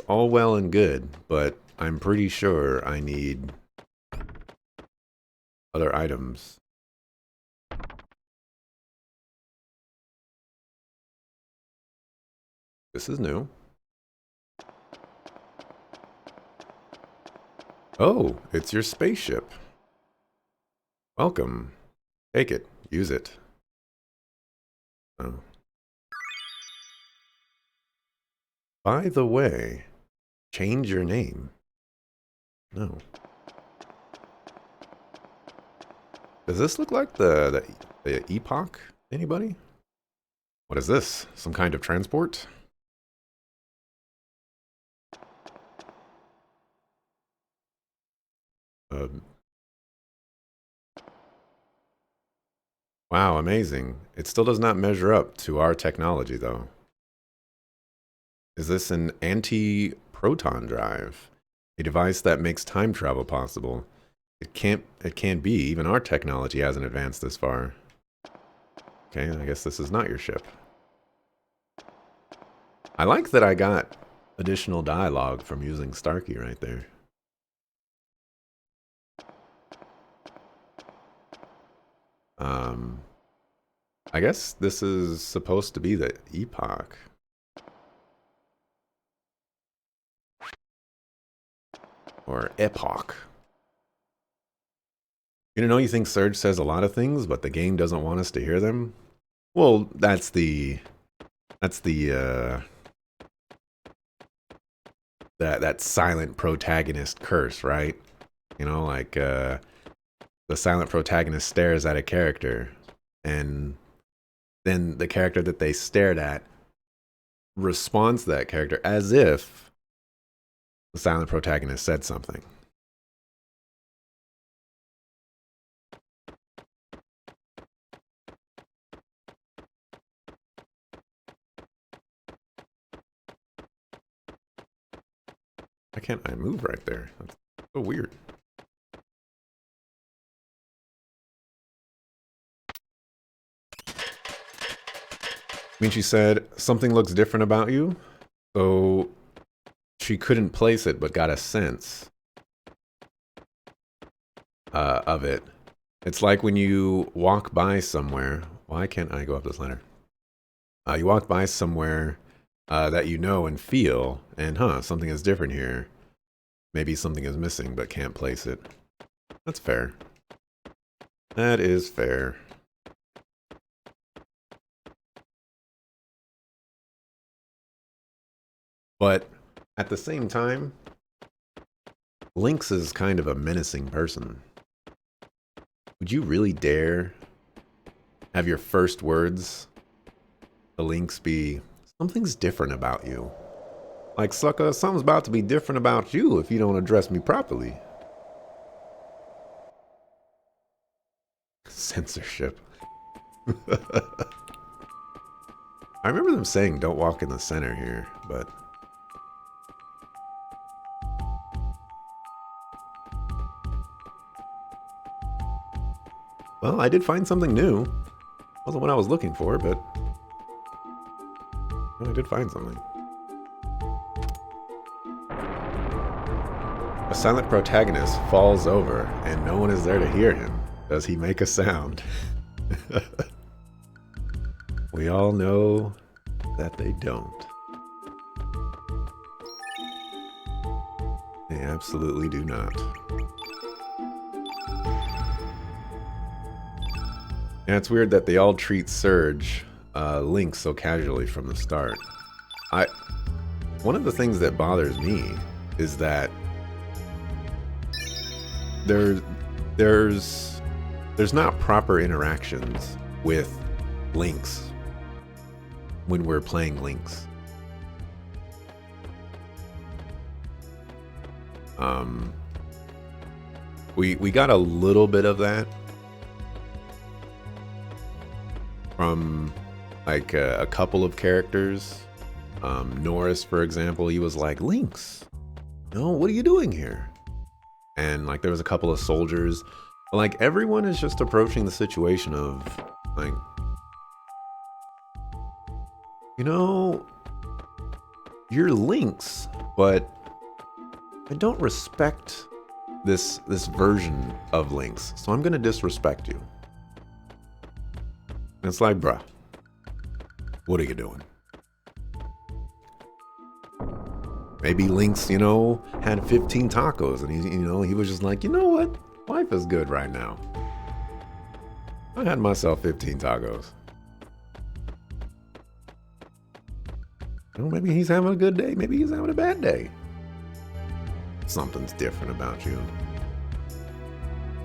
all well and good, but I'm pretty sure I need other items. This is new. Oh, it's your spaceship. Welcome. Take it. Use it. Oh. By the way, change your name. No. Does this look like the epoch? Anybody? What is this? Some kind of transport? Wow, amazing. It still does not measure up to our technology, though. Is this an anti-proton drive? A device that makes time travel possible? It can't be. Even our technology hasn't advanced this far. Okay, I guess this is not your ship. I like that I got additional dialogue from using Starkey right there. I guess this is supposed to be the epoch. Or epoch. You know, you think Surge says a lot of things, but the game doesn't want us to hear them? Well, that's the that silent protagonist curse, right? You know, like the silent protagonist stares at a character, and then the character that they stared at responds to that character as if the silent protagonist said something. Why can't I move right there? That's so weird. I mean, she said, something looks different about you. So she couldn't place it, but got a sense of it. It's like when you walk by somewhere. Why can't I go up this ladder? You walk by somewhere that you know and feel, and something is different here. Maybe something is missing, but can't place it. That's fair. That is fair. But at the same time, Lynx is kind of a menacing person. Would you really dare have your first words, the links be, something's different about you. Like, sucker, something's about to be different about you if you don't address me properly. Censorship. I remember them saying don't walk in the center here, but... Well, I did find something new. Wasn't what I was looking for, but... well, I did find something. A silent protagonist falls over, and no one is there to hear him. Does he make a sound? We all know that they don't. They absolutely do not. Yeah, it's weird that they all treat Surge Link so casually from the start. One of the things that bothers me is that there's not proper interactions with Links when we're playing Links. We got a little bit of that from like a couple of characters. Norris, for example, he was like, Links, no, what are you doing here? And like there was a couple of soldiers. Like everyone is just approaching the situation of like, you know, you're Links, but I don't respect this version of Links, so I'm gonna disrespect you. And it's like, bruh, what are you doing? Maybe Links, you know, had 15 tacos, and he was just like, you know what? Life is good right now. I had myself 15 tacos. You know, maybe he's having a good day. Maybe he's having a bad day. Something's different about you.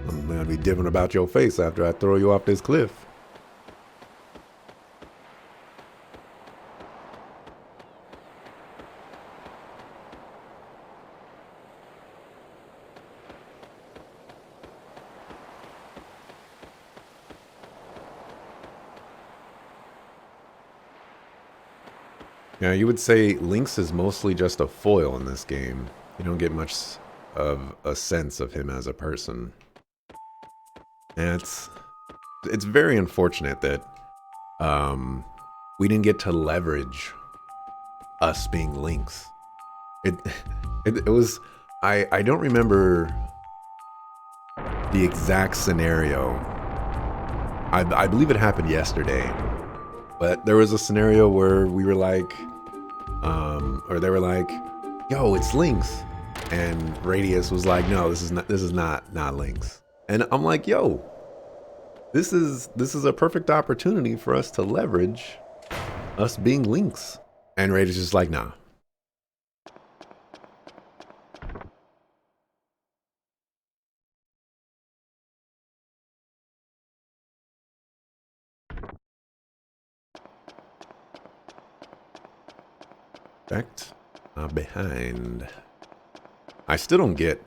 I'm gonna be different about your face after I throw you off this cliff. Yeah, you would say Lynx is mostly just a foil in this game. You don't get much of a sense of him as a person. And it's very unfortunate that we didn't get to leverage us being Lynx. It was I don't remember the exact scenario. I believe it happened yesterday. But there was a scenario where we were like, or they were like, "Yo, it's Lynx," and Radius was like, "No, this is not Lynx." And I'm like, "Yo, this is a perfect opportunity for us to leverage us being Lynx." And Radius is just like, "Nah." Backed behind. I still don't get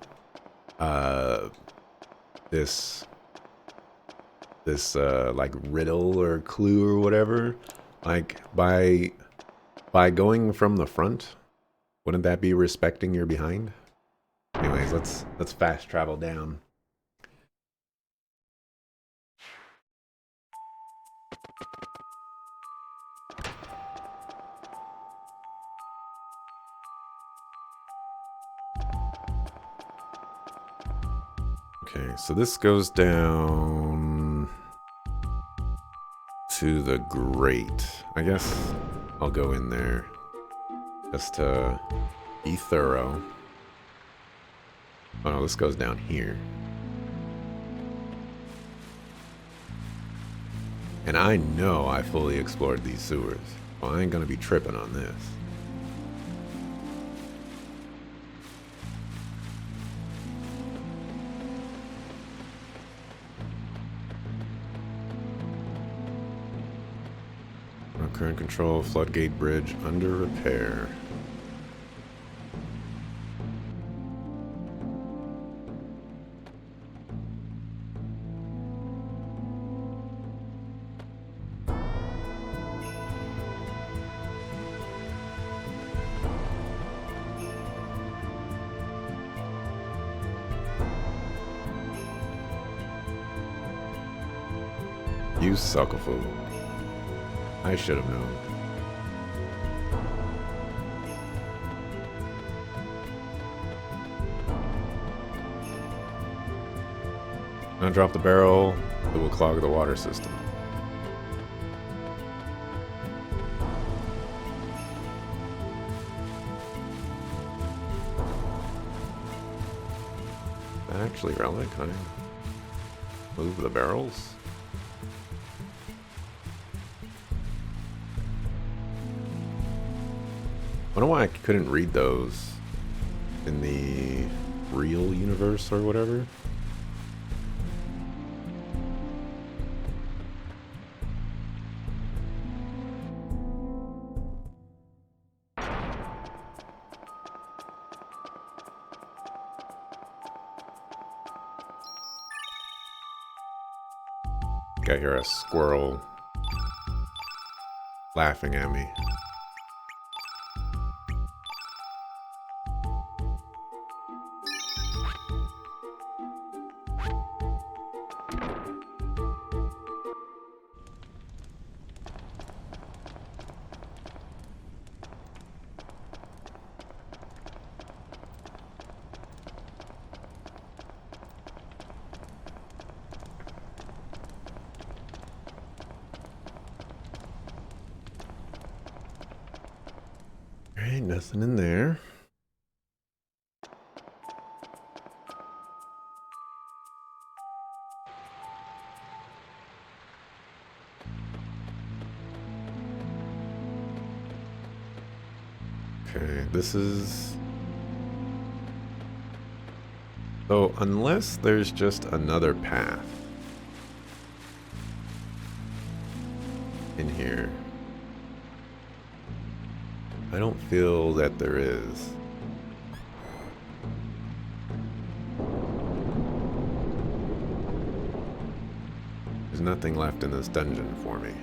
this like riddle or clue or whatever. Like by going from the front, wouldn't that be respecting your behind? Anyways, let's fast travel down. Okay, so this goes down to the grate. I guess I'll go in there just to be thorough. Oh no, this goes down here. And I know I fully explored these sewers. Well, I ain't gonna be tripping on this. Current control, floodgate bridge under repair. You suck a fool. I should have known. When I drop the barrel, it will clog the water system. Actually, relic, can I move the barrels? I wonder why I couldn't read those in the real universe or whatever. I hear a squirrel laughing at me. Alright, nothing in there. Okay, this is... So, unless there's just another path in here, I don't feel that there is. There's nothing left in this dungeon for me.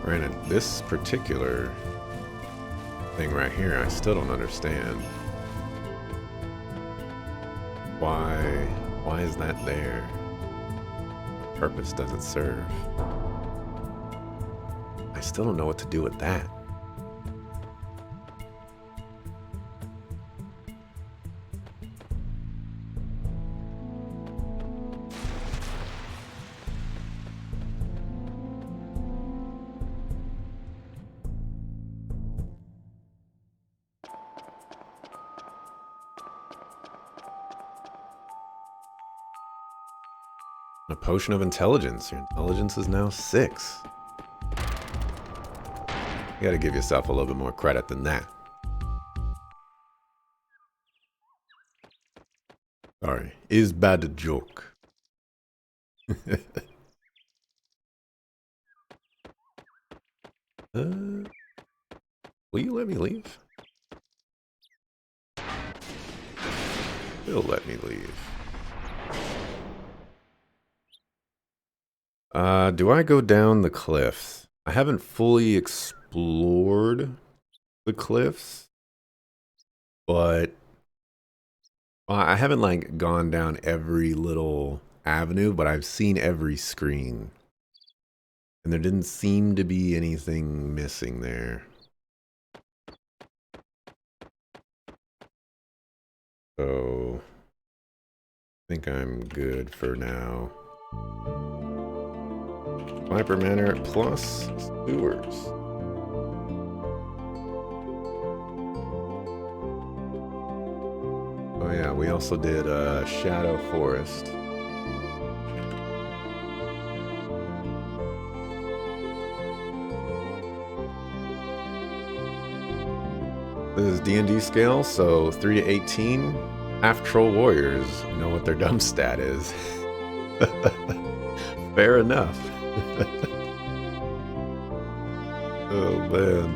Granted, this particular thing right here, I still don't understand. Why is that there? What purpose does it serve? I still don't know what to do with that. A potion of intelligence. Your intelligence is now 6. You gotta give yourself a little bit more credit than that. Sorry. Is bad a joke. Will you let me leave? You'll let me leave. Do I go down the cliffs? I haven't fully explored the cliffs, but I haven't like gone down every little avenue, but I've seen every screen. And there didn't seem to be anything missing there. So I think I'm good for now. Viper Manor plus sewers. Oh yeah, we also did Shadow Forest. This is D&D scale, so 3 to 18. Half troll warriors know what their dumb stat is. Fair enough. Oh man.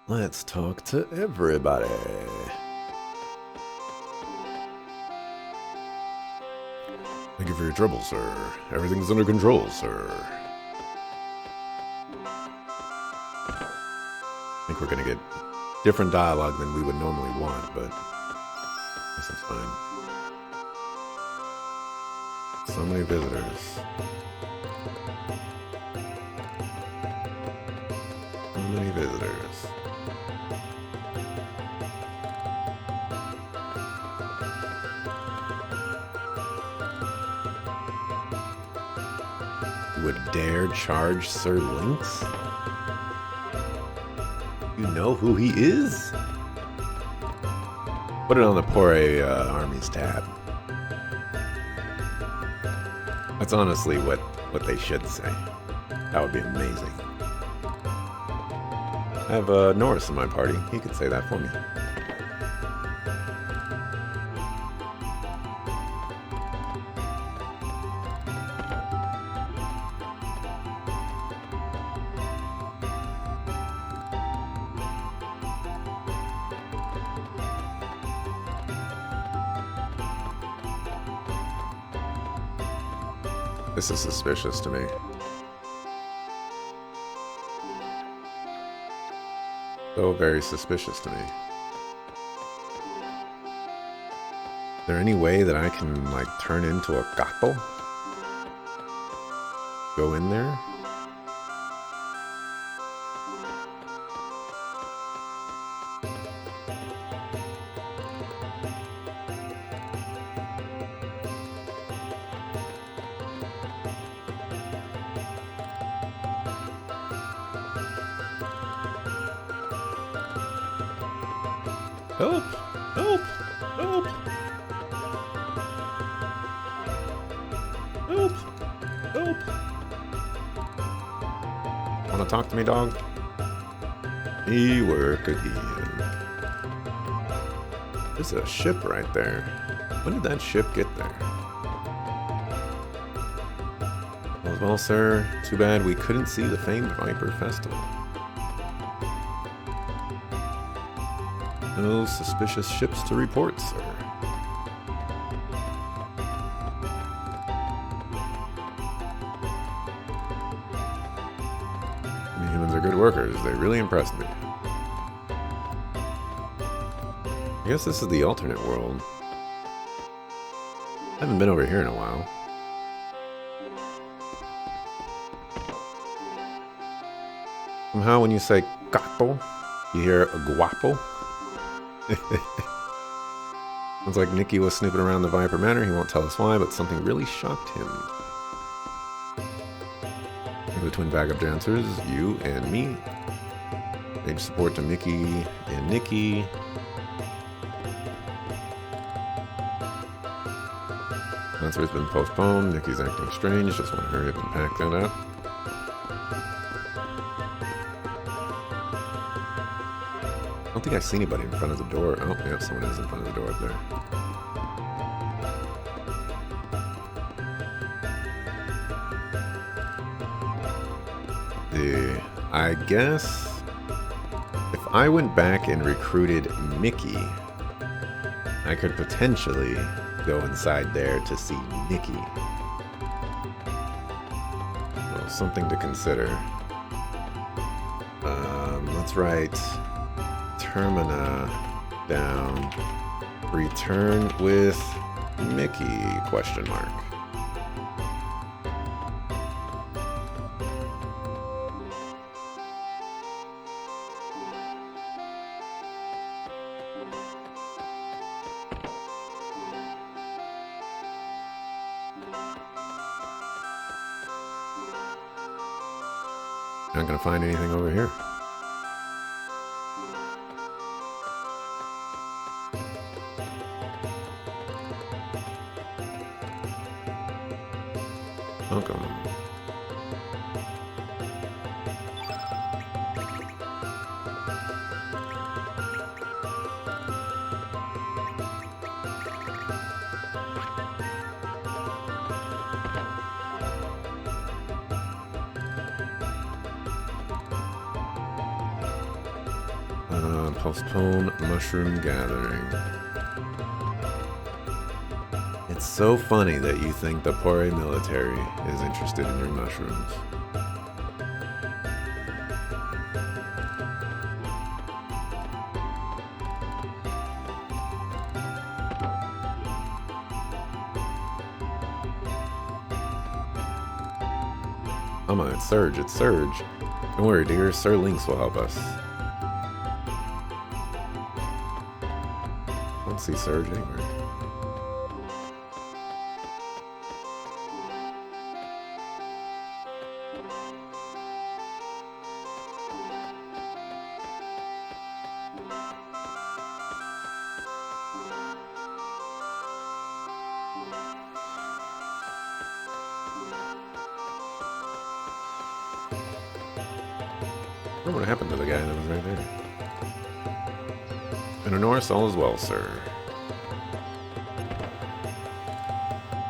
Let's talk to everybody. Thank you for your trouble, sir. Everything's under control, sir. I think we're gonna get different dialogue than we would normally want, but I guess it's fine. So many visitors. So many visitors. Would dare charge Sir Lynx? You know who he is? Put it on the Poor Armies tab. That's honestly what they should say. That would be amazing. I have Norris in my party. He could say that for me. This is suspicious to me. So very suspicious to me. Is there any way that I can, like, turn into a gato? Go in there? Help! Help! Help! Help! Help! Wanna talk to me, dog? Me work again. There's a ship right there. When did that ship get there? Well, sir, too bad we couldn't see the famed Viper Festival. No suspicious ships to report, sir. The humans are good workers. They really impressed me. I guess this is the alternate world. I haven't been over here in a while. Somehow when you say gato, you hear a guapo. Sounds like Nicky was snooping around the Viper Manor. He won't tell us why, but something really shocked him. The twin backup dancers, you and me. Page support to Mickey and Nicky. Concert's been postponed. Nicky's acting strange. Just want to hurry up and pack that up. I don't think I see anybody in front of the door. Oh, yeah, someone is in front of the door up there. I guess if I went back and recruited Mickey, I could potentially go inside there to see Nicky. Well, something to consider. Let's write Termina down. Return with Mickey, question mark. Not gonna find anything over here. Welcome. Postpone mushroom gathering. It's so funny that you think the Pore military is interested in your mushrooms. Come on, it's Surge, it's Surge. Don't worry, dear, Sir Lynx will help us. I don't see Surge anywhere. I wonder what happened to the guy that was right there. In a Norse, all is well, sir.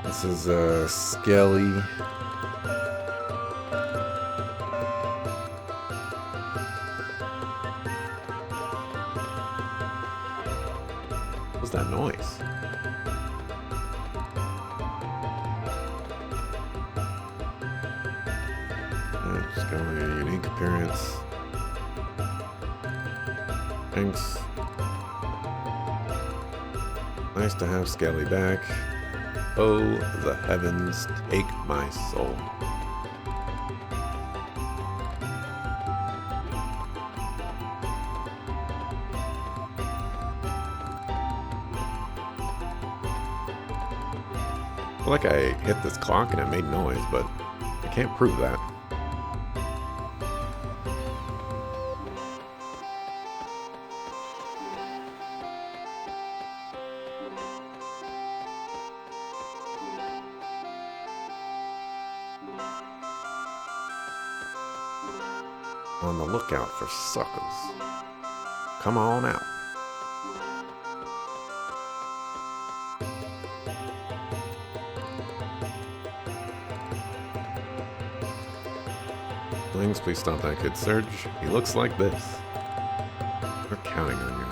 This is Skelly. What was that noise? Skelly, unique appearance. Thanks. Nice to have Skelly back. Oh, the heavens, take my soul. I feel like I hit this clock and it made noise, but I can't prove that. On the lookout for suckers. Come on out. Lynx, please stop that kid Surge. He looks like this. We're counting on you.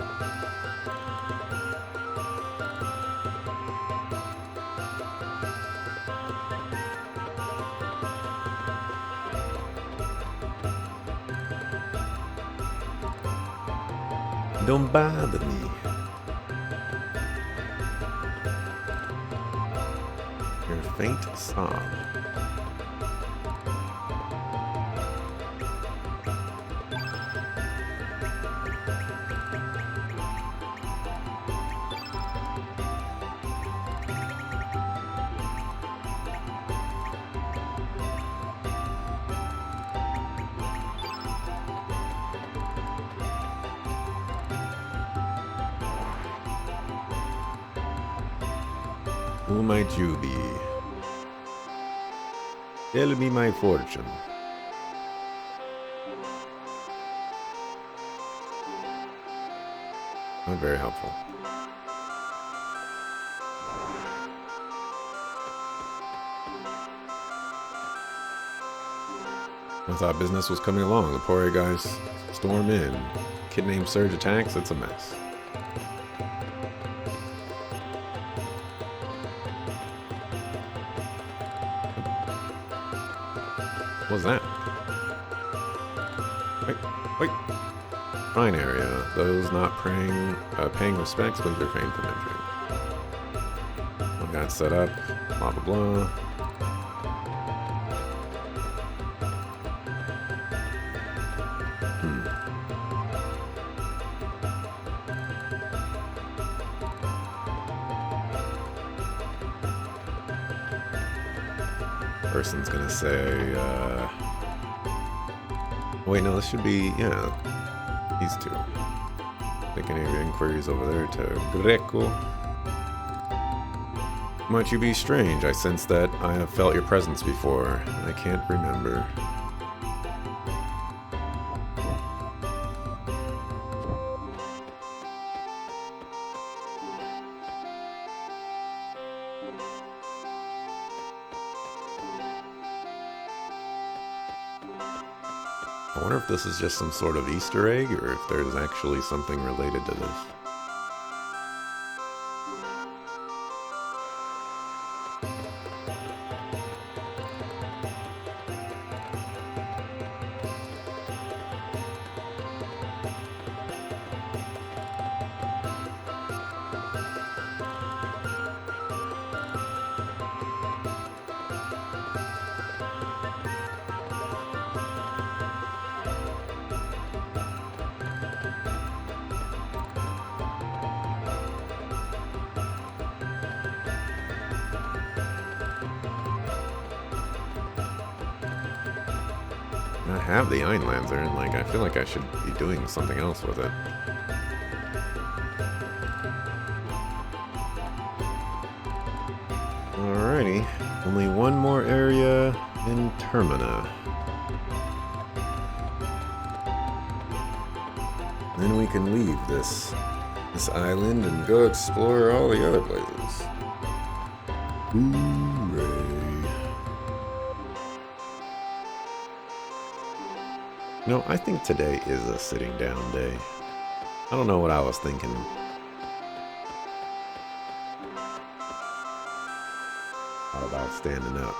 Don't bother me. Your faint sob. Who might you be? Tell me my fortune. Not very helpful. I thought business was coming along. The Pore guys storm in. Kid named Surge attacks. It's a mess. What was that? Wait. Shrine area. Those not paying respects, please refrain from entering. One got set up. Blah blah blah. Person's gonna say, Wait, no, this should be, yeah, these two. Making any inquiries over there to Greco. Might you be strange? I sense that I have felt your presence before. I can't remember. I wonder if this is just some sort of Easter egg, or if there's actually something related to this. I have the Iron Lantern, like, I feel like I should be doing something else with it. Alrighty, only one more area in Termina. Then we can leave this island and go explore all the other places. Hooray. No, I think today is a sitting down day. I don't know what I was thinking. How about standing up?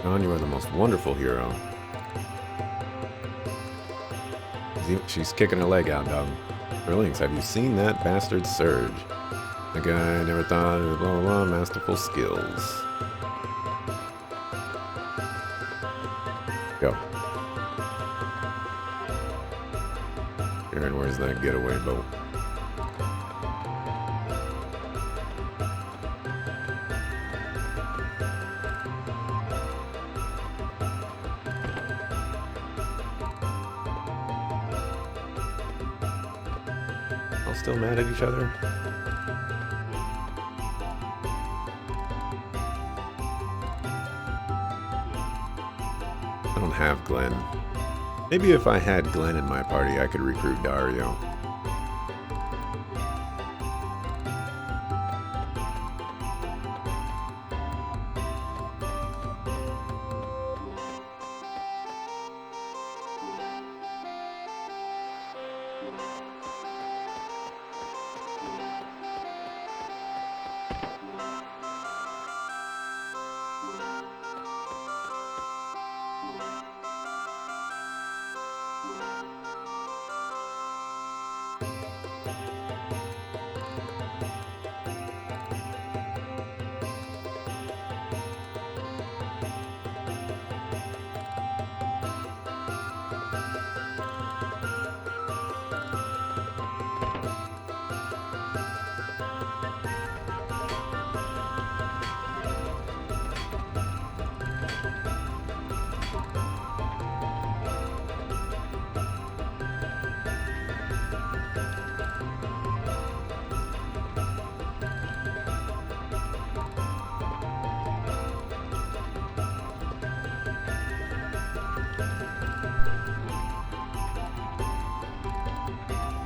John, you are the most wonderful hero. She's kicking her leg out, dog. Brilliance, have you seen that bastard Surge? The guy never thought of blah blah blah, masterful skills. Go. Aaron, where's that getaway boat? All still mad at each other? I don't have Glenn. Maybe if I had Glenn in my party, I could recruit Dario.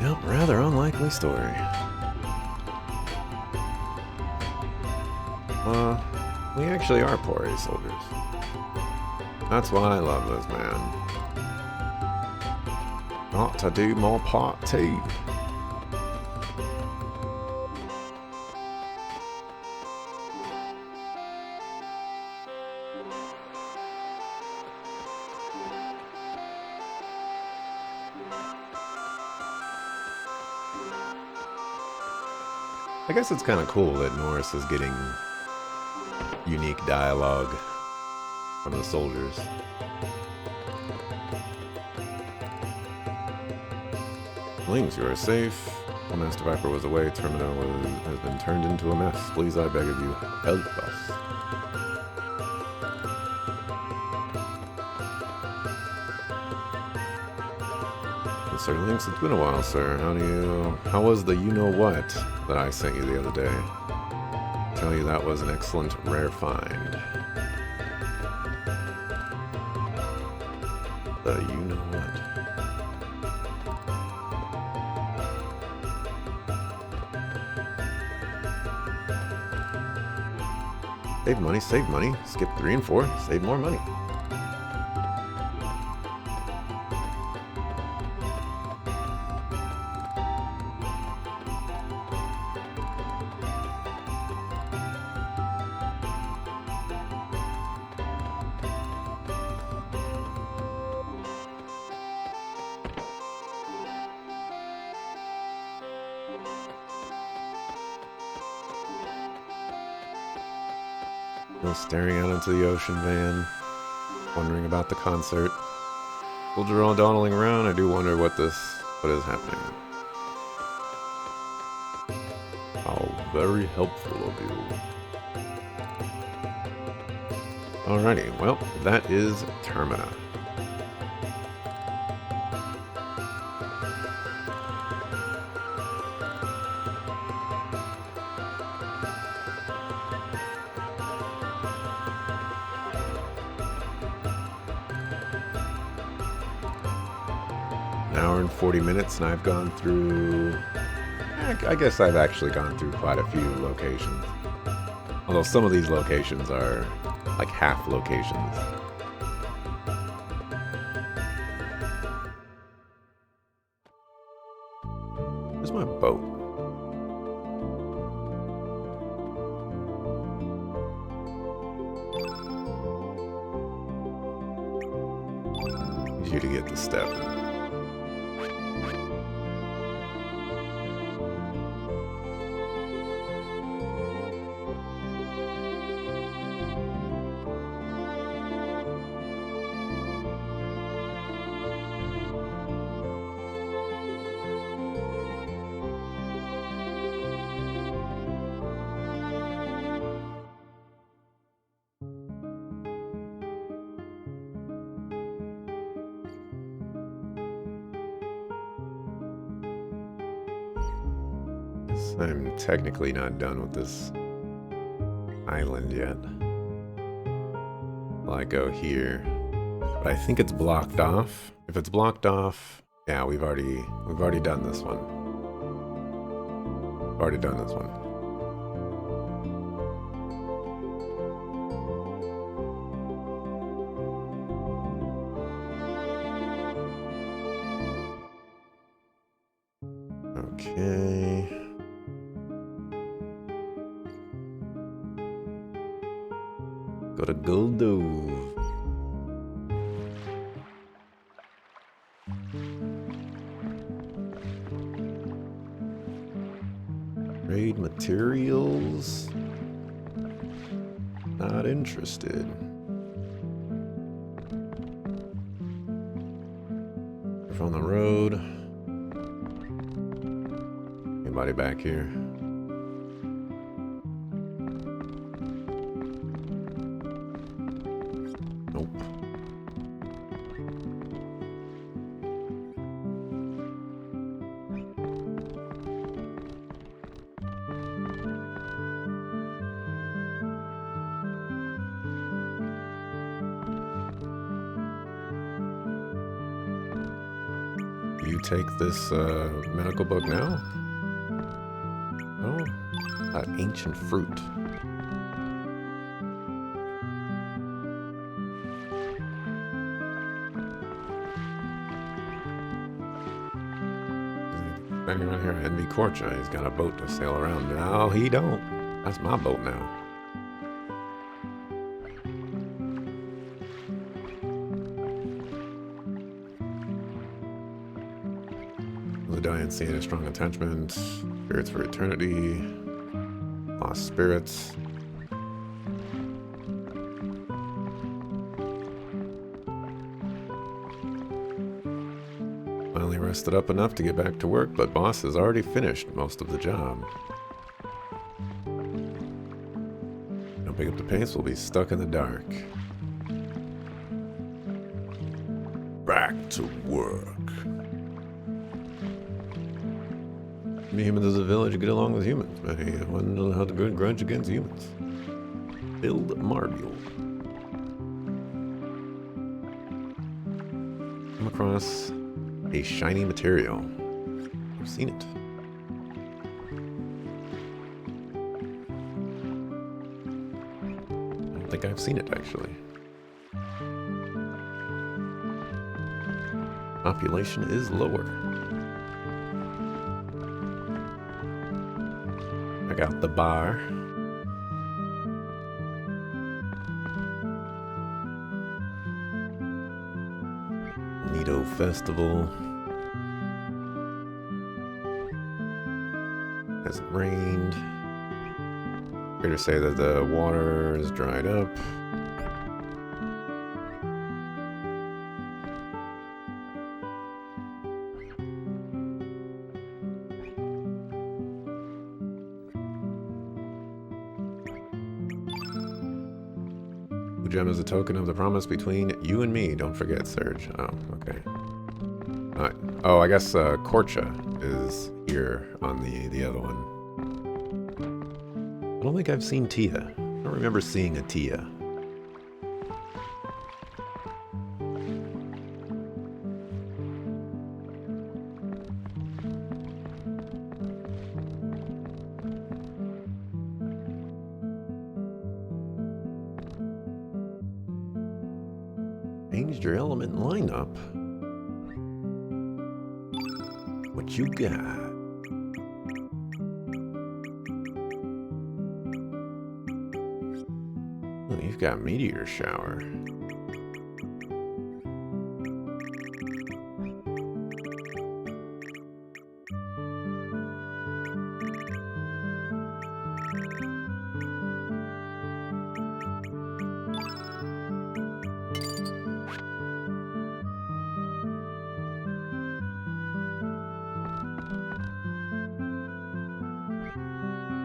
Yep, rather unlikely story. We actually are Poirier soldiers. That's why I love this man. Ought to do more part too. I guess it's kind of cool that Norris is getting unique dialogue from the soldiers. Lings, you are safe. While Master Viper was away, Termina has been turned into a mess. Please, I beg of you, help us. Sir Lynx, it's been a while, sir. How was the you-know-what that I sent you the other day? I tell you, that was an excellent rare find. The you-know-what. Save money, save money. Skip 3 and 4, save more money. Staring out into the ocean van, wondering about the concert. Soldier all dawdling around, I do wonder what is happening. How very helpful of you. Alrighty, well, that is Termina. An hour and 40 minutes, and I've gone through... I guess I've actually gone through quite a few locations. Although some of these locations are like half locations. Where's my boat? Need you to get the step. I'm technically not done with this island yet. Well, I go here, but I think it's blocked off. If it's blocked off, yeah, we've already done this one. We've already done this one. Okay. Go to Goldove. Trade materials. Not interested. We're on the road. Anybody back here? Nope. You take this medical book now? Oh, ancient fruit. Anyone here envy Korcha? He's got a boat to sail around. No, he don't. That's my boat now. The dying scene, a strong attachment. Spirits for eternity. Lost spirits. Finally rested up enough to get back to work, but boss has already finished most of the job. Don't pick up the pace, we'll be stuck in the dark. Back to work. Humans as a village get along with humans, but he wouldn't know how to grudge against humans. Build marble. Come across a shiny material. I've seen it. I don't think I've seen it actually. Population is lower. Check out the bar. Nido Festival. Hasn't rained. Fair to say that the water is dried up. Gem is a token of the promise between you and me. Don't forget, Serge. Oh, okay. Oh, I guess Korcha is here on the other one. I don't think I've seen Tia. I don't remember seeing a Tia. Changed your element lineup. What you got? Oh, you've got Meteor Shower.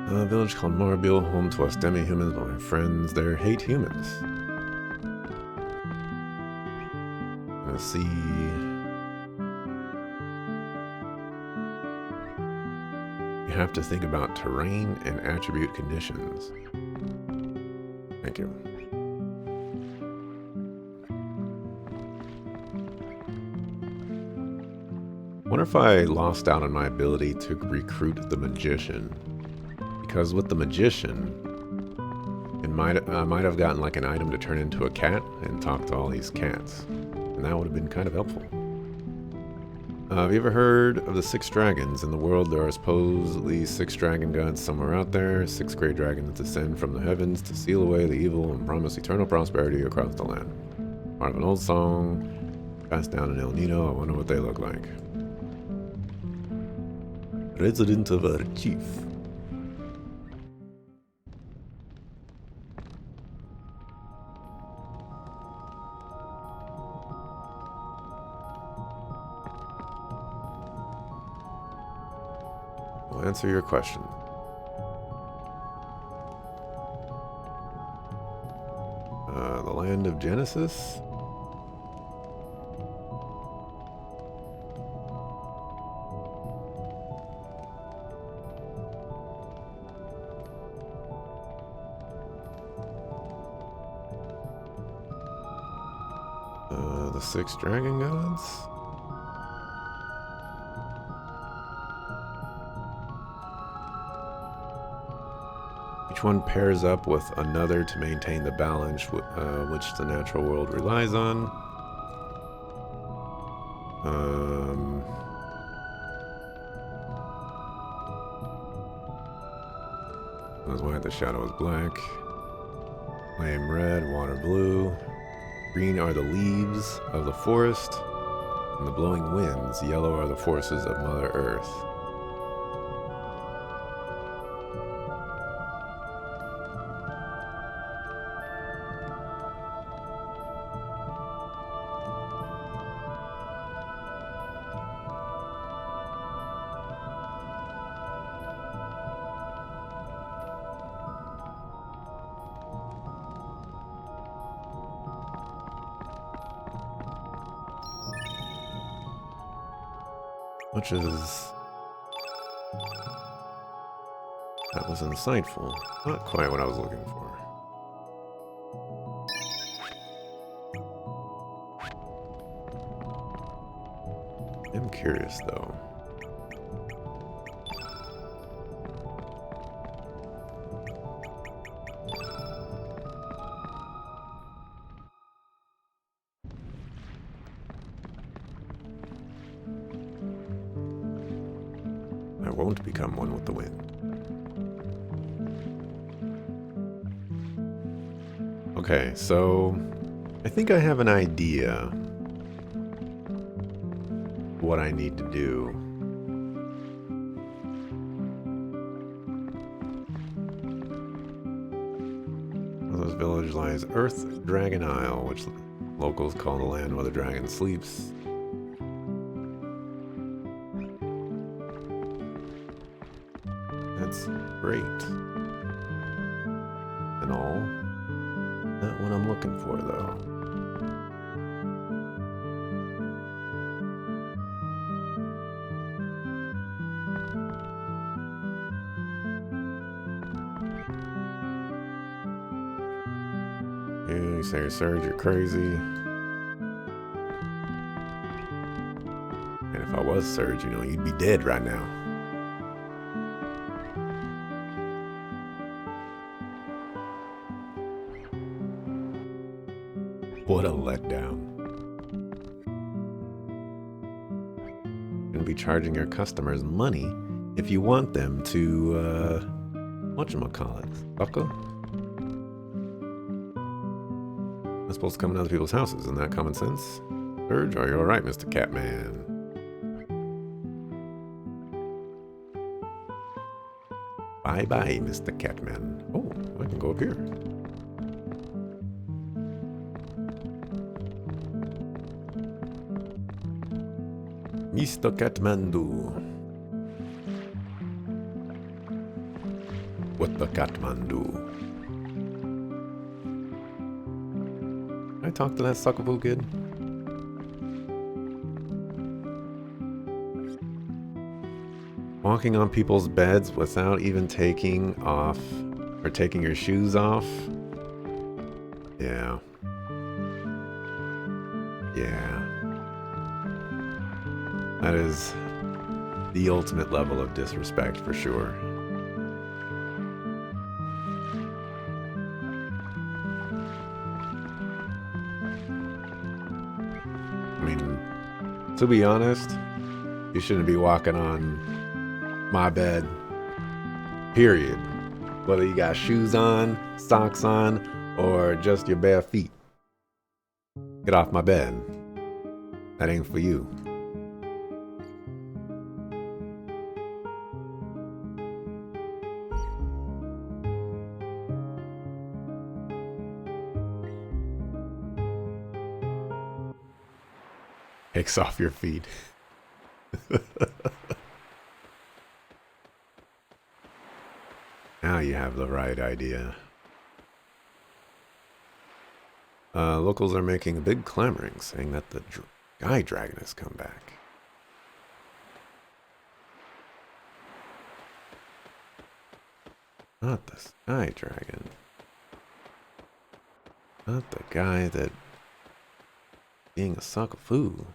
A village called Marbil, home to us demi-humans, but my friends there hate humans. Let's see. You have to think about terrain and attribute conditions. Thank you. I wonder if I lost out on my ability to recruit the magician. Because with the magician, I might have gotten like an item to turn into a cat and talk to all these cats. And that would have been kind of helpful. Have you ever heard of the 6 dragons? In the world, there are supposedly 6 dragon gods somewhere out there. 6 great dragons descend from the heavens to seal away the evil and promise eternal prosperity across the land. Part of an old song passed down in El Nino. I wonder what they look like. Resident of our chief. Answer your question. The land of Genesis? The 6 dragon gods? Each one pairs up with another to maintain the balance which the natural world relies on. That's why the shadow is black. Flame red, water blue. Green are the leaves of the forest, and the blowing winds. Yellow are the forces of Mother Earth. Which is... That was insightful. Not quite what I was looking for. I'm curious, though. I won't become one with the wind. Okay, so I think I have an idea what I need to do. This village lies Earth Dragon Isle, which locals call the land where the dragon sleeps. That's great. And all. Not what I'm looking for, though. You say, Surge, you're crazy. And if I was Surge, you know, you'd be dead right now. What a letdown. You're gonna be charging your customers money if you want them to, whatchamacallit, buckle? I'm supposed to come into other people's houses, isn't that common sense? Surge, are you alright, Mr. Catman? Bye-bye, Mr. Catman. Oh, I can go up here. Mr. Catmandu. What the Catmandu? Can I talk to that suckaboo kid? Walking on people's beds without even taking off or taking your shoes off? Yeah. Yeah. That is the ultimate level of disrespect for sure. I mean, to be honest, you shouldn't be walking on my bed, period. Whether you got shoes on, socks on, or just your bare feet. Get off my bed. That ain't for you. Takes off your feet. Now you have the right idea. Locals are making a big clamoring, saying that the Sky Dragon has come back. Not the Sky Dragon. Not the guy that being a sucker fool.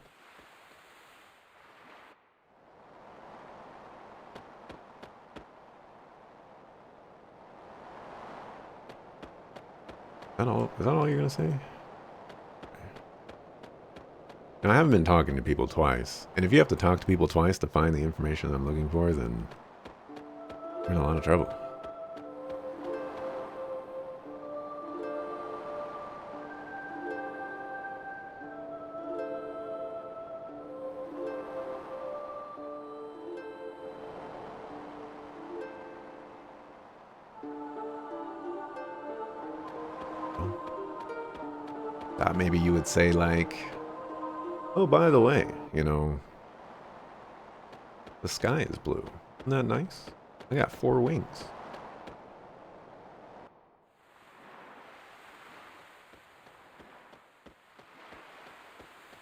Is that all you're gonna say? Now, I haven't been talking to people twice, and if you have to talk to people twice to find the information I'm looking for, then you're in a lot of trouble. Thought maybe you would say like, oh, by the way, you know, the sky is blue. Isn't that nice? I got 4 wings.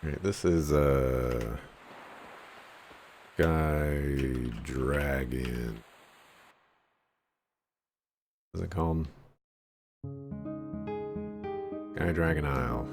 Alright, this is, Sky Dragon. What's it called? Sky Dragon Isle.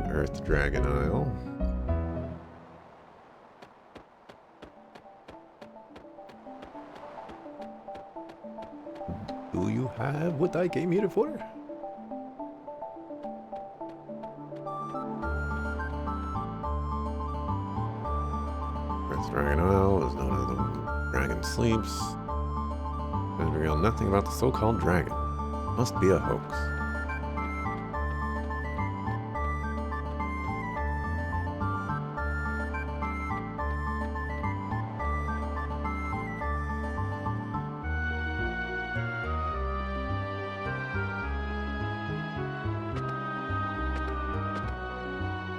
Earth Dragon Isle. Do you have what I came here for? Earth Dragon Isle is known as the Dragon Sleeps. There's revealed nothing about the so-called dragon. Must be a hoax.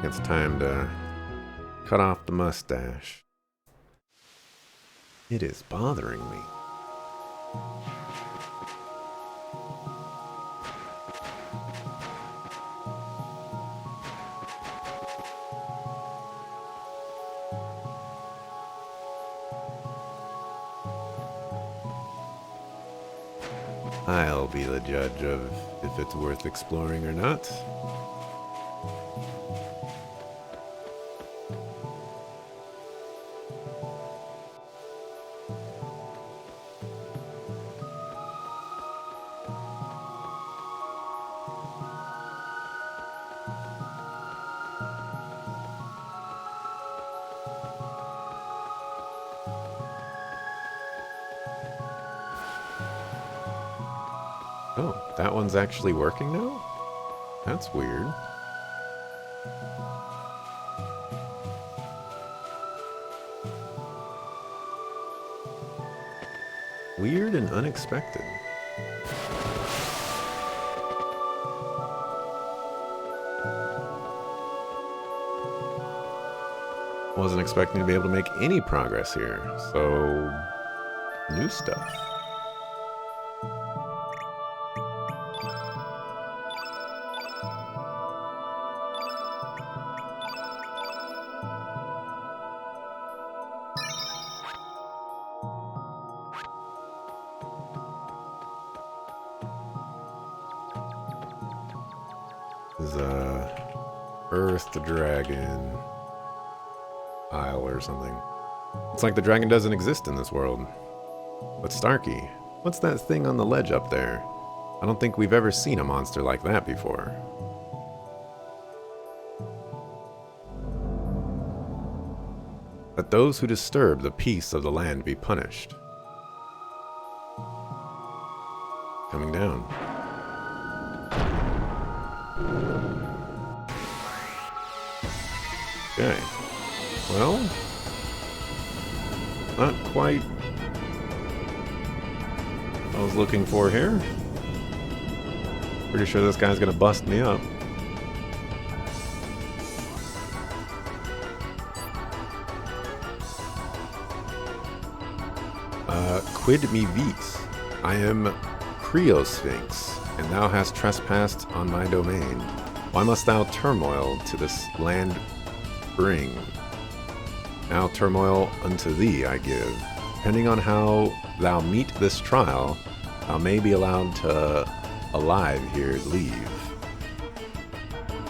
It's time to cut off the mustache. It is bothering me. I'll be the judge of if it's worth exploring or not. Oh, that one's actually working now? That's weird. Weird and unexpected. Wasn't expecting to be able to make any progress here, so new stuff. This is Earth the Dragon Isle or something. It's like the dragon doesn't exist in this world. But Starkey, what's that thing on the ledge up there? I don't think we've ever seen a monster like that before. Let those who disturb the peace of the land be punished. Coming down. Okay. Well, not quite what I was looking for here. Pretty sure this guy's gonna bust me up. Quid me vis? I am Creosphinx, and thou hast trespassed on my domain. Why must thou turmoil to this land bring? Now turmoil unto thee I give. Depending on how thou meet this trial, thou may be allowed to alive here leave.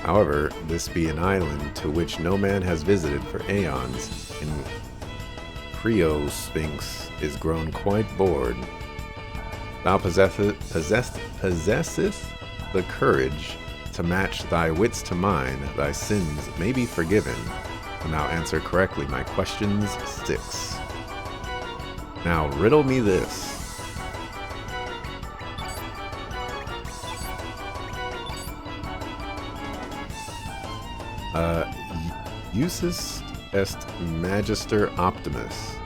However, this be an island to which no man has visited for aeons, and Creosphinx is grown quite bored. Thou possessest the courage to match thy wits to mine, thy sins may be forgiven. and thou answer correctly my questions 6. Now riddle me this. Usus est magister optimus.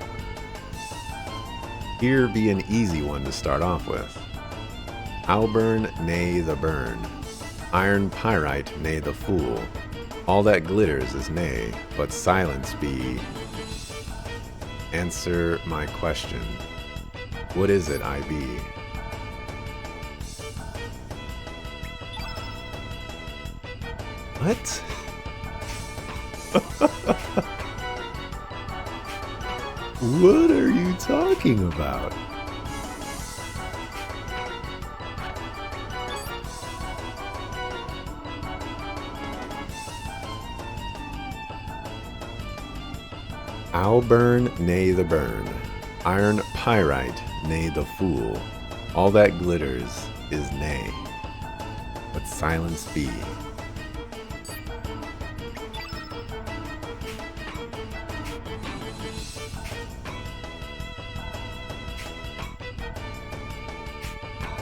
Here be an easy one to start off with. Alburn, nay the burn. Iron pyrite, nay the fool. All that glitters is nay, but silence be. Answer my question. What is it I be? What? What are you talking about? Alburn, nay the burn. Iron pyrite, nay the fool. All that glitters is nay, but silence be.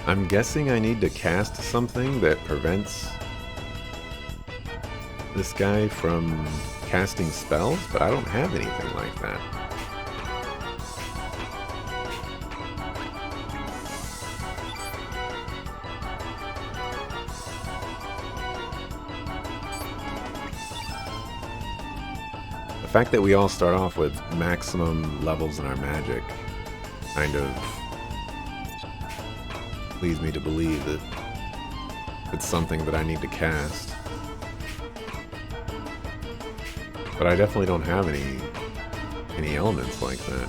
I'm guessing I need to cast something that prevents this guy from casting spells, but I don't have anything like that. The fact that we all start off with maximum levels in our magic kind of leads me to believe that it's something that I need to cast. But I definitely don't have any elements like that.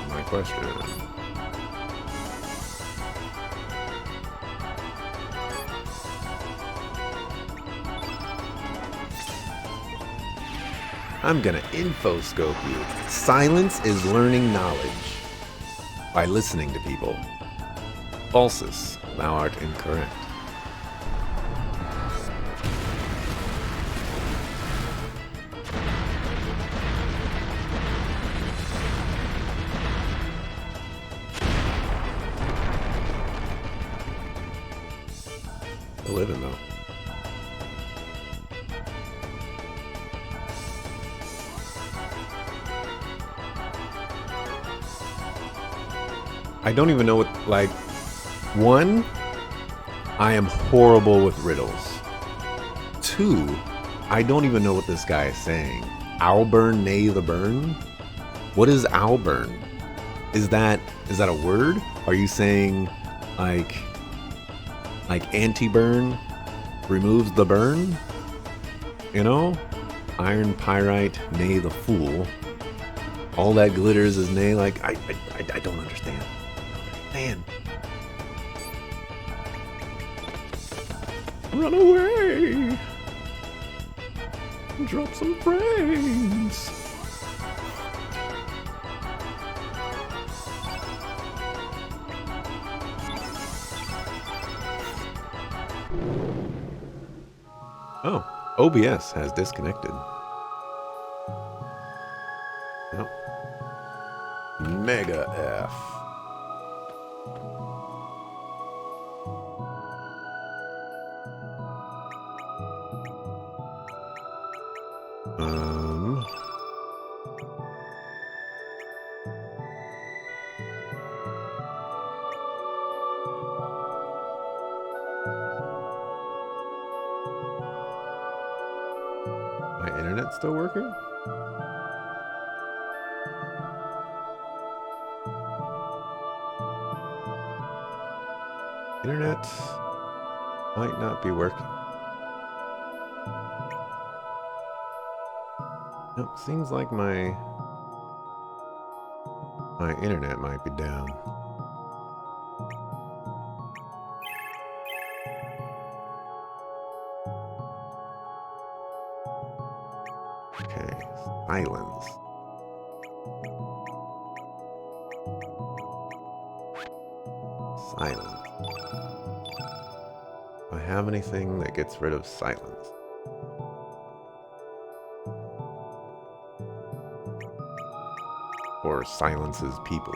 My question. I'm gonna infoscope you. Silence is learning knowledge by listening to people. Falsus, thou art incorrect. Still living though. I don't even know what, like, one, I am horrible with riddles. Two, I don't even know what this guy is saying. Alburn, nay the burn? What is Alburn? Is that a word? Are you saying like anti-burn removes the burn? You know? Iron pyrite, nay the fool. All that glitters is nay, like I don't understand. Man. Run away! Drop some frames! Oh, OBS has disconnected. Yep. Mega F. My internet still working? Internet might not be working. Nope, seems like my internet might be down. Okay, silence. Silence. Do I have anything that gets rid of silence? Or silences people?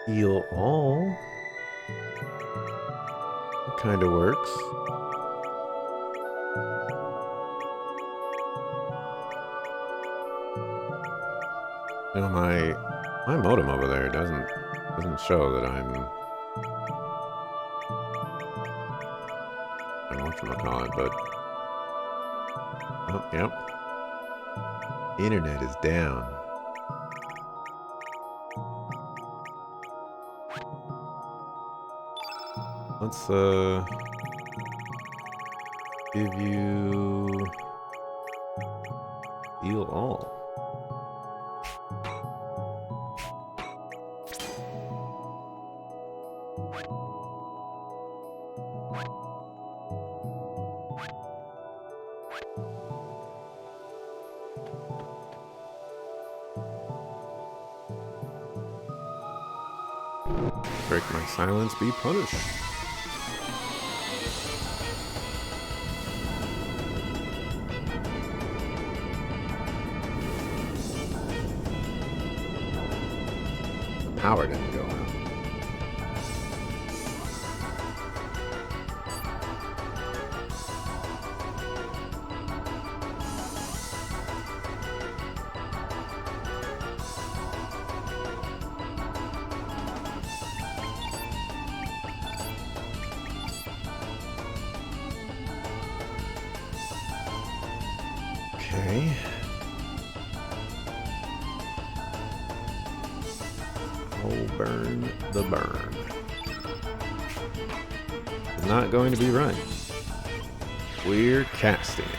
Heal all. It kind of works. You know, my modem over there doesn't show that I'm whatchamacallit, but oh, yep. Internet is down. Let's give you heal all. Break my silence, be punished. Power didn't go out. Okay. Oh, burn the burn. It's not going to be right. We're casting it.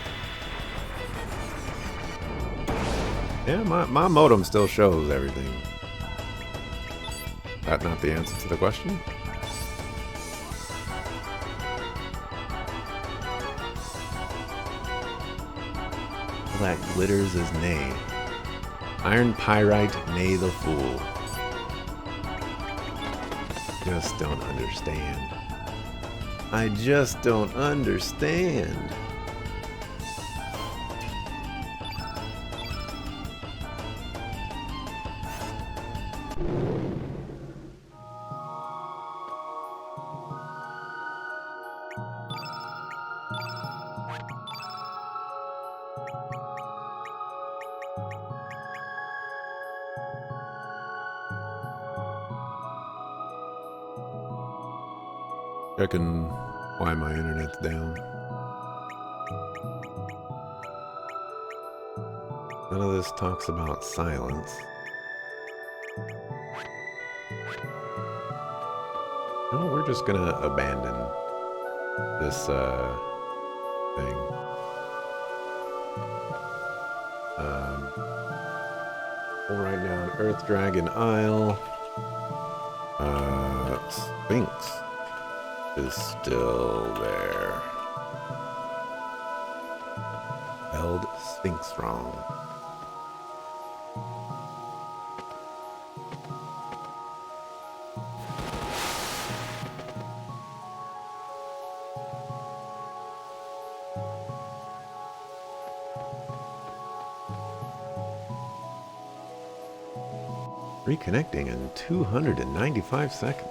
Yeah, my modem still shows everything. That not the answer to the question? All that glitters is nay. Iron pyrite, nay the fool. Just don't understand. I just don't understand. Checking why my internet's down. None of this talks about silence. No, we're just gonna abandon this thing. We'll write down Earth Dragon Isle. Sphinx is still there. Held Sphinx wrong. Reconnecting in 295 seconds.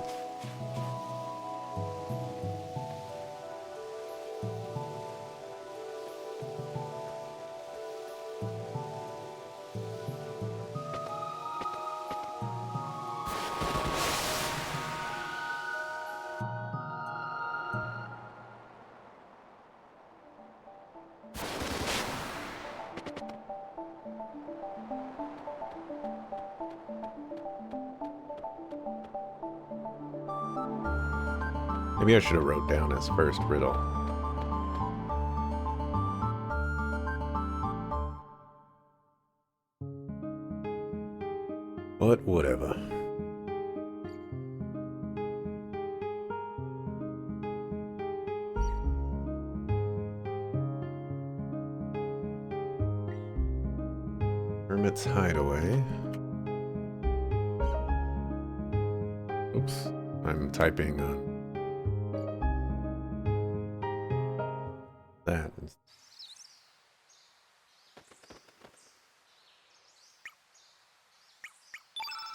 Maybe I should have wrote down his first riddle. But whatever. Hermit's Hideaway. Oops, I'm typing on that.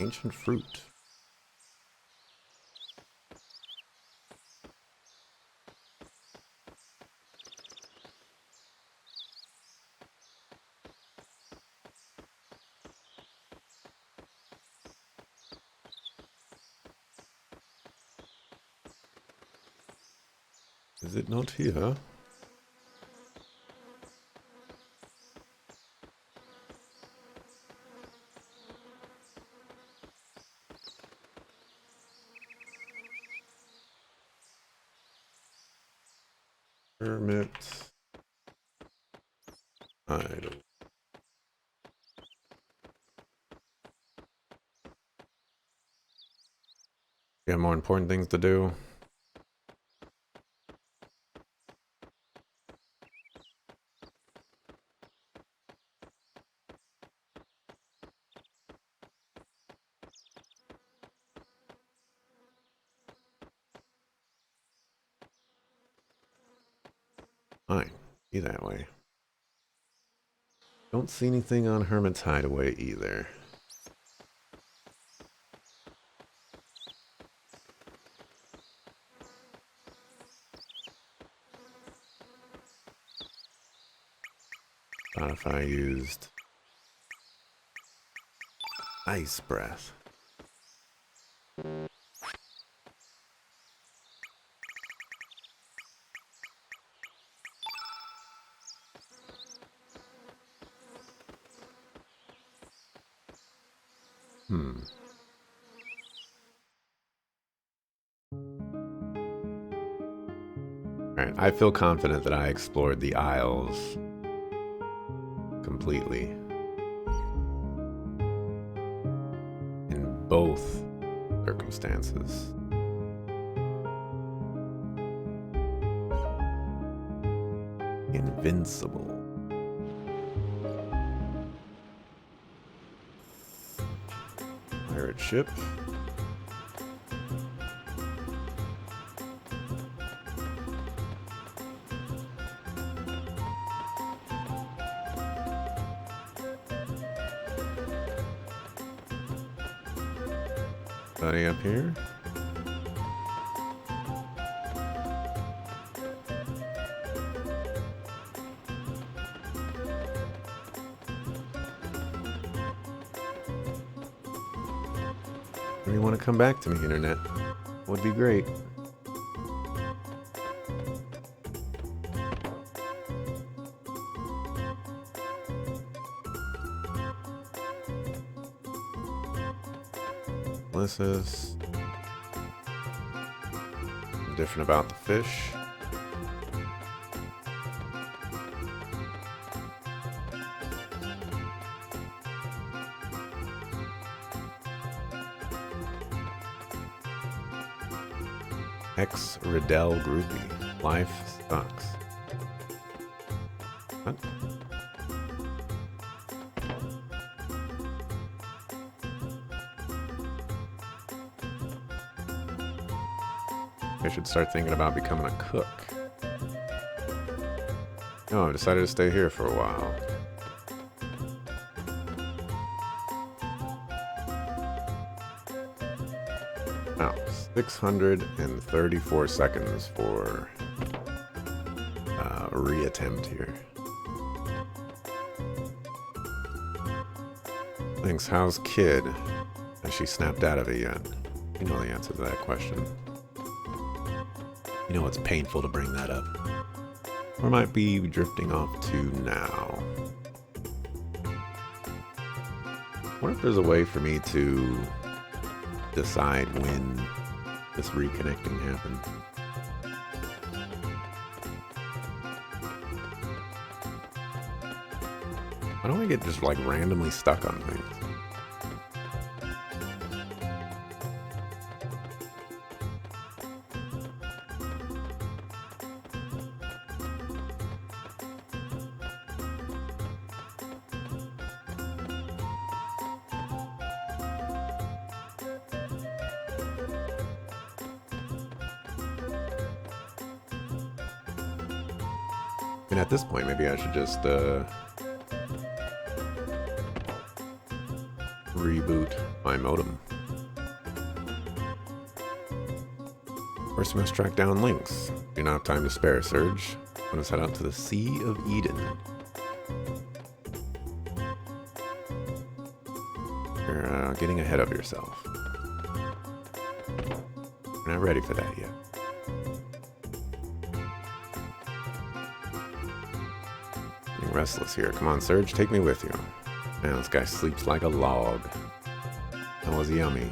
Ancient fruit. Is it not here? Hermit Hideaway. You have more important things to do. Fine, be that way. Don't see anything on Hermit's Hideaway either. Thought if I used ice breath. Alright, I feel confident that I explored the Isles completely. In both circumstances. Invincible. Pirate ship. Buddy up here. When you want to come back to me, Internet, would be great. This is different about the fish. Ex-Riddell groupie. Life sucks. What? I should start thinking about becoming a cook. No, I decided to stay here for a while. Now, 634 seconds for a reattempt here. Thanks, how's Kid? Has she snapped out of it yet? You know the answer to that question. You know it's painful to bring that up. Or might be drifting off to now. I wonder if there's a way for me to decide when this reconnecting happened. Why don't I get just like randomly stuck on things? And at this point, maybe I should just reboot my modem. First, we must track down links. Do not have time to spare, Surge. Let us head out to the Sea of Eden. You're getting ahead of yourself. You're not ready for that yet. Getting restless here. Come on, Surge, take me with you. Man, this guy sleeps like a log. That was yummy.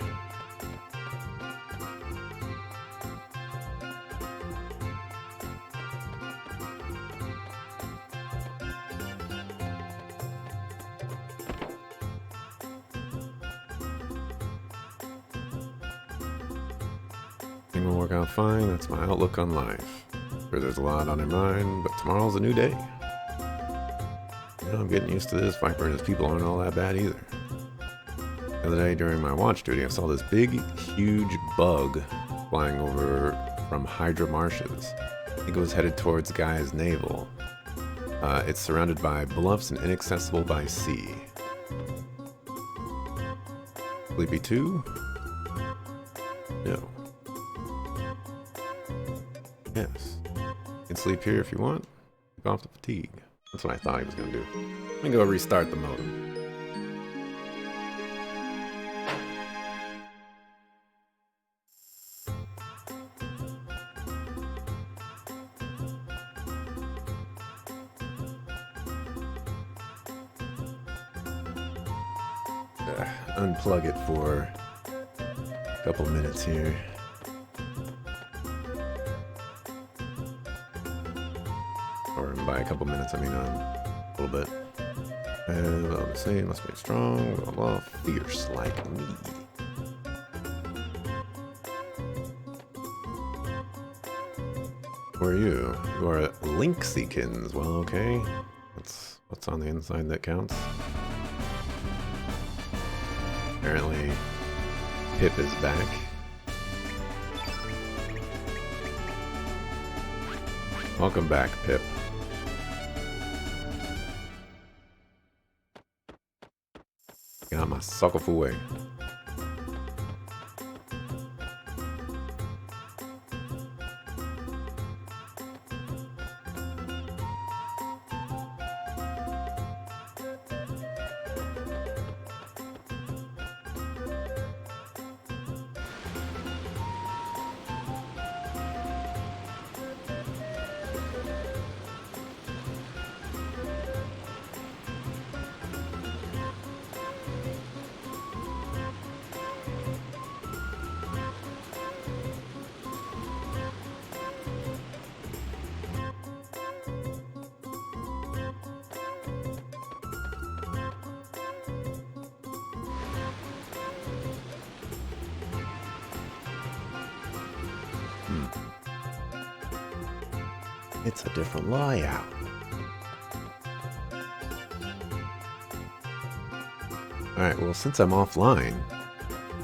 Thing will work out fine. That's my outlook on life. Sure, there's a lot on your mind, but tomorrow's a new day. I'm getting used to this. Viper and his people aren't all that bad either. The other day during my watch duty, I saw this big, huge bug flying over from Hydra Marshes. I think it was headed towards Gaia's navel. It's surrounded by bluffs and inaccessible by sea. Sleepy too? No. Yes. You can sleep here if you want. Keep off the fatigue. That's what I thought he was going to do. Let me go restart the modem. Unplug it for a couple minutes here. Or by a couple minutes, I mean a little bit. And I'll just say, must be strong, blah, blah, fierce like me. Who are you? You are Linkseekins. Well, okay. That's what's on the inside that counts. Apparently, Pip is back. Welcome back, Pip. Get out my sucker way. It's a different layout. Alright, well, since I'm offline,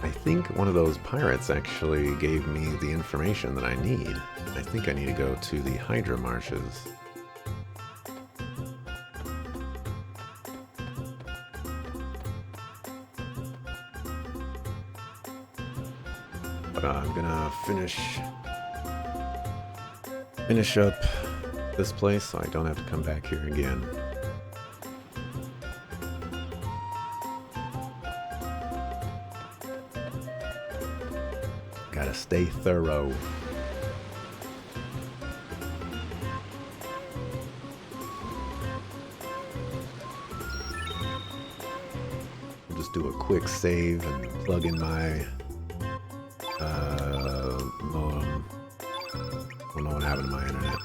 I think one of those pirates actually gave me the information that I need. I think I need to go to the Hydra Marshes. But I'm gonna finish up this place so I don't have to come back here again. Gotta stay thorough. I'll just do a quick save and plug in my modem. I don't know what happened to my internet.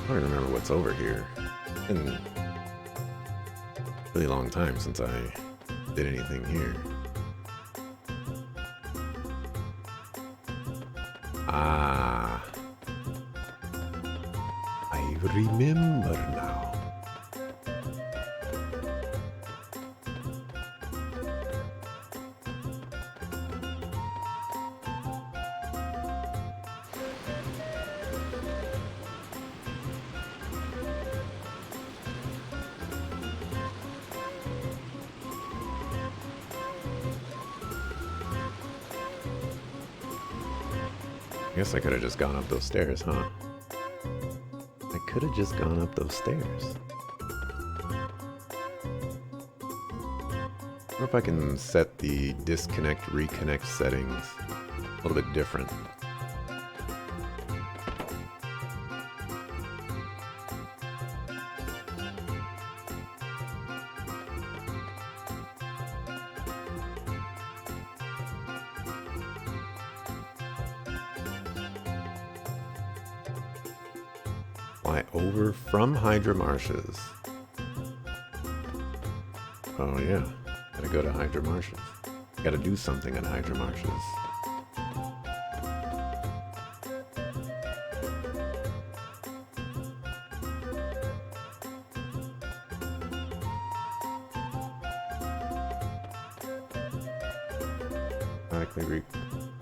I don't remember what's over here. It's been a really long time since I did anything here. Ah. I remember now. I guess I could have just gone up those stairs, huh? I could have just gone up those stairs. I wonder if I can set the disconnect, reconnect settings a little bit different. Fly over from Hydra Marshes. Oh yeah, gotta go to Hydra Marshes. Gotta do something at Hydra Marshes.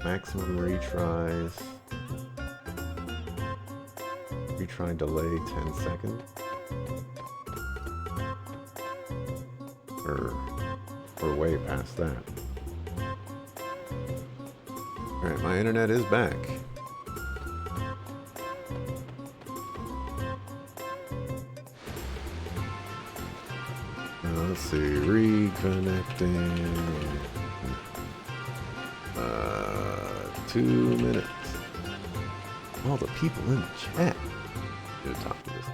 Maximum retries. Retry delay 10 seconds. We're way past that. Alright, my internet is back. Let's see, reconnecting. 2 minutes. All the people in the chat. I'm gonna talk to this.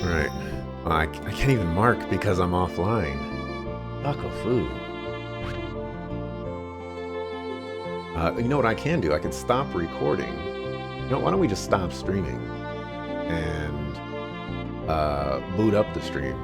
Alright. Well, I can't even mark because I'm offline. Taco food. You know what I can do? I can stop recording. You know, why don't we just stop streaming and boot up the stream?